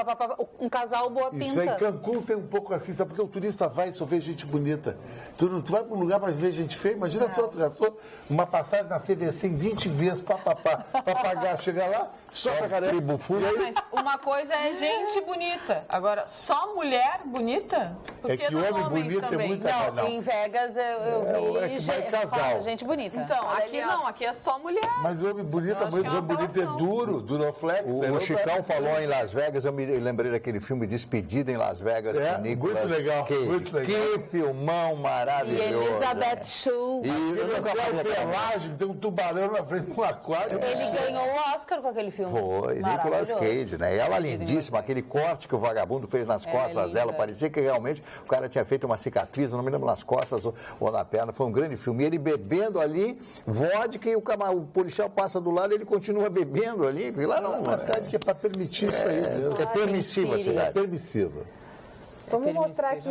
Speaker 3: um casal boa pinta.
Speaker 6: Isso aí, Cancún tem um pouco assim, sabe? Porque o turista vai e só vê gente bonita. Tu vai para um lugar para ver gente feia, imagina só, tu gastou uma passagem na CVC em 20 vezes, para pagar, chegar lá, só só pra caramba.
Speaker 5: Mas uma coisa é gente bonita. Agora, só mulher bonita? Por
Speaker 6: É que
Speaker 5: não
Speaker 6: homem
Speaker 5: homens
Speaker 6: bonito é
Speaker 5: também?
Speaker 6: muito-
Speaker 3: Não,
Speaker 6: não.
Speaker 3: em Vegas eu vi
Speaker 6: é que vai casal.
Speaker 3: gente bonita.
Speaker 5: Então,
Speaker 2: Olha
Speaker 5: aqui
Speaker 2: ali, ó.
Speaker 5: não, aqui é só mulher.
Speaker 6: Mas o homem bonito,
Speaker 5: Eu acho que é uma
Speaker 6: é
Speaker 5: apelação.
Speaker 6: duro, duroflex.
Speaker 4: O Chicão falou em Las Vegas, eu me lembrei daquele filme Despedida em Las Vegas,
Speaker 6: É,
Speaker 4: com Nicolas
Speaker 6: muito legal,
Speaker 4: Cage.
Speaker 6: muito legal.
Speaker 4: Que filmão
Speaker 3: E
Speaker 4: maravilhoso.
Speaker 3: Elizabeth Shue.
Speaker 4: E eu nunca
Speaker 6: Tem
Speaker 4: faria
Speaker 6: um pelagem, tem um tubarão na frente de um aquário.
Speaker 3: Ele ganhou o Oscar com aquele filme.
Speaker 4: Foi, Nicolas
Speaker 3: Maravilhoso.
Speaker 4: Cage, né? E ela lindíssima, aquele corte que o vagabundo fez nas costas
Speaker 3: linda.
Speaker 4: dela, parecia que realmente o cara tinha feito uma cicatriz, não me lembro, nas costas ou na perna, foi um grande filme. E ele bebendo ali, vodka, e o policial passa do lado, ele continua bebendo ali, porque lá não...
Speaker 6: Uma cidade que é para permitir isso aí mesmo.
Speaker 4: É permissiva a
Speaker 3: Síria.
Speaker 6: É
Speaker 4: cidade.
Speaker 6: permissiva.
Speaker 2: Vamos mostrar aqui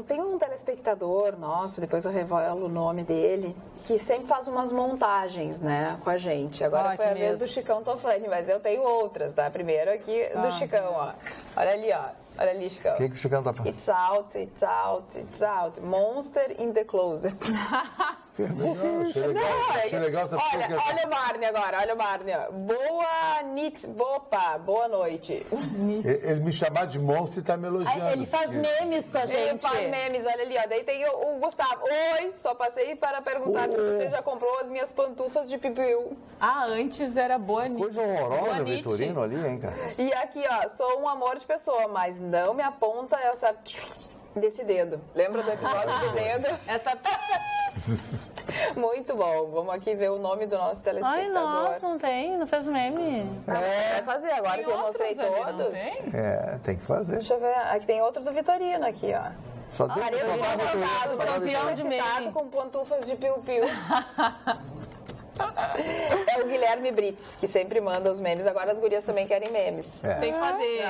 Speaker 2: tem um telespectador nosso, depois eu revelo o nome dele, que sempre faz umas montagens, né, com a gente. Agora
Speaker 3: Ai,
Speaker 2: foi
Speaker 3: que
Speaker 2: a vez
Speaker 3: medo.
Speaker 2: do Chicão Toflani, mas eu tenho outras, tá? Primeiro aqui do Chicão, ó. Olha ali, ó. Olha ali, Chicão.
Speaker 4: O que o Chicão tá falando?
Speaker 2: It's out, it's out, it's out. Monster in the closet.
Speaker 6: Achei legal essa pessoa
Speaker 2: Olha,
Speaker 6: que
Speaker 2: olha o Marne agora, olha o Marne. Ó. Boa Nix, opa, boa noite.
Speaker 6: Ele me chamar de monstro e tá me elogiando.
Speaker 3: Ele faz memes com a
Speaker 2: Ele
Speaker 3: gente.
Speaker 2: faz memes, olha ali, ó. Daí tem o Gustavo. Oi, só passei para perguntar se você já comprou as minhas pantufas de pipiu.
Speaker 5: Ah, antes era boa
Speaker 4: Coisa horrorosa,
Speaker 5: Boa
Speaker 4: Vitorino, ali, hein, cara?
Speaker 2: E aqui, ó, sou um amor de pessoa, mas não me aponta essa desse dedo. Lembra do episódio do dedo?
Speaker 5: Essa
Speaker 2: Muito bom. Vamos aqui ver o nome do nosso
Speaker 3: Ai,
Speaker 2: telespectador.
Speaker 3: nossa, não tem, não fez meme.
Speaker 2: Vai fazer agora que eu mostrei
Speaker 5: outros ali, não
Speaker 2: todos.
Speaker 5: tem?
Speaker 4: É, tem que fazer.
Speaker 2: Deixa eu ver. Aqui tem outro do Vitorino aqui, ó.
Speaker 4: Só deixa
Speaker 2: Parece
Speaker 4: eu
Speaker 2: que
Speaker 4: falar,
Speaker 2: foi
Speaker 4: Vitorino,
Speaker 2: cantado,
Speaker 4: só pra
Speaker 3: campeão
Speaker 4: deixar-
Speaker 3: de
Speaker 2: citado
Speaker 3: meme.
Speaker 2: com pantufas de piu-piu. É o Guilherme Brits, que sempre manda os memes. Agora as gurias também querem memes.
Speaker 4: É.
Speaker 5: tem que fazer.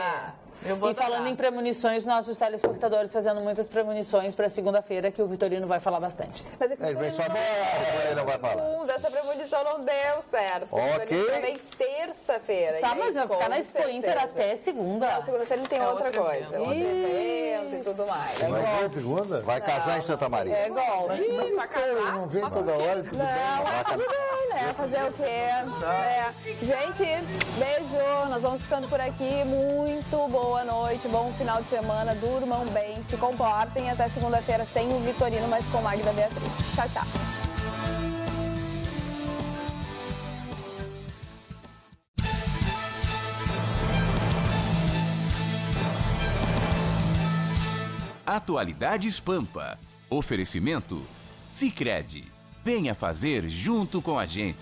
Speaker 5: Eu vou
Speaker 3: E falando em premonições, nossos telespectadores fazendo muitas premonições para segunda-feira, que o Vitorino vai falar bastante.
Speaker 2: Mas é que
Speaker 4: Ele vem só ele não vai falar.
Speaker 2: segunda, essa premonição não deu certo.
Speaker 4: Ok.
Speaker 2: Ele também terça-feira.
Speaker 3: Tá,
Speaker 2: E aí,
Speaker 3: mas vai ficar
Speaker 2: com
Speaker 3: na Expo Inter
Speaker 2: certeza.
Speaker 3: até segunda.
Speaker 2: Não, segunda-feira ele tem
Speaker 5: É
Speaker 2: outra
Speaker 5: outro
Speaker 2: coisa.
Speaker 5: evento.
Speaker 2: Outro evento e tudo mais.
Speaker 6: Vai ter segunda?
Speaker 4: Vai casar em Santa Maria.
Speaker 2: É golpe.
Speaker 6: Eu não vem toda hora. Tudo bem.
Speaker 2: Não, tudo bem, né? Fazer o quê? É. Gente, beijo. Nós vamos ficando por aqui. Muito boa noite, bom final de semana. Durmam bem, se comportem. Até segunda-feira sem o Vitorino, mas com Magda Beatriz. Tchau, tchau.
Speaker 1: Atualidades Pampa. Oferecimento Sicredi. Venha fazer junto com a gente.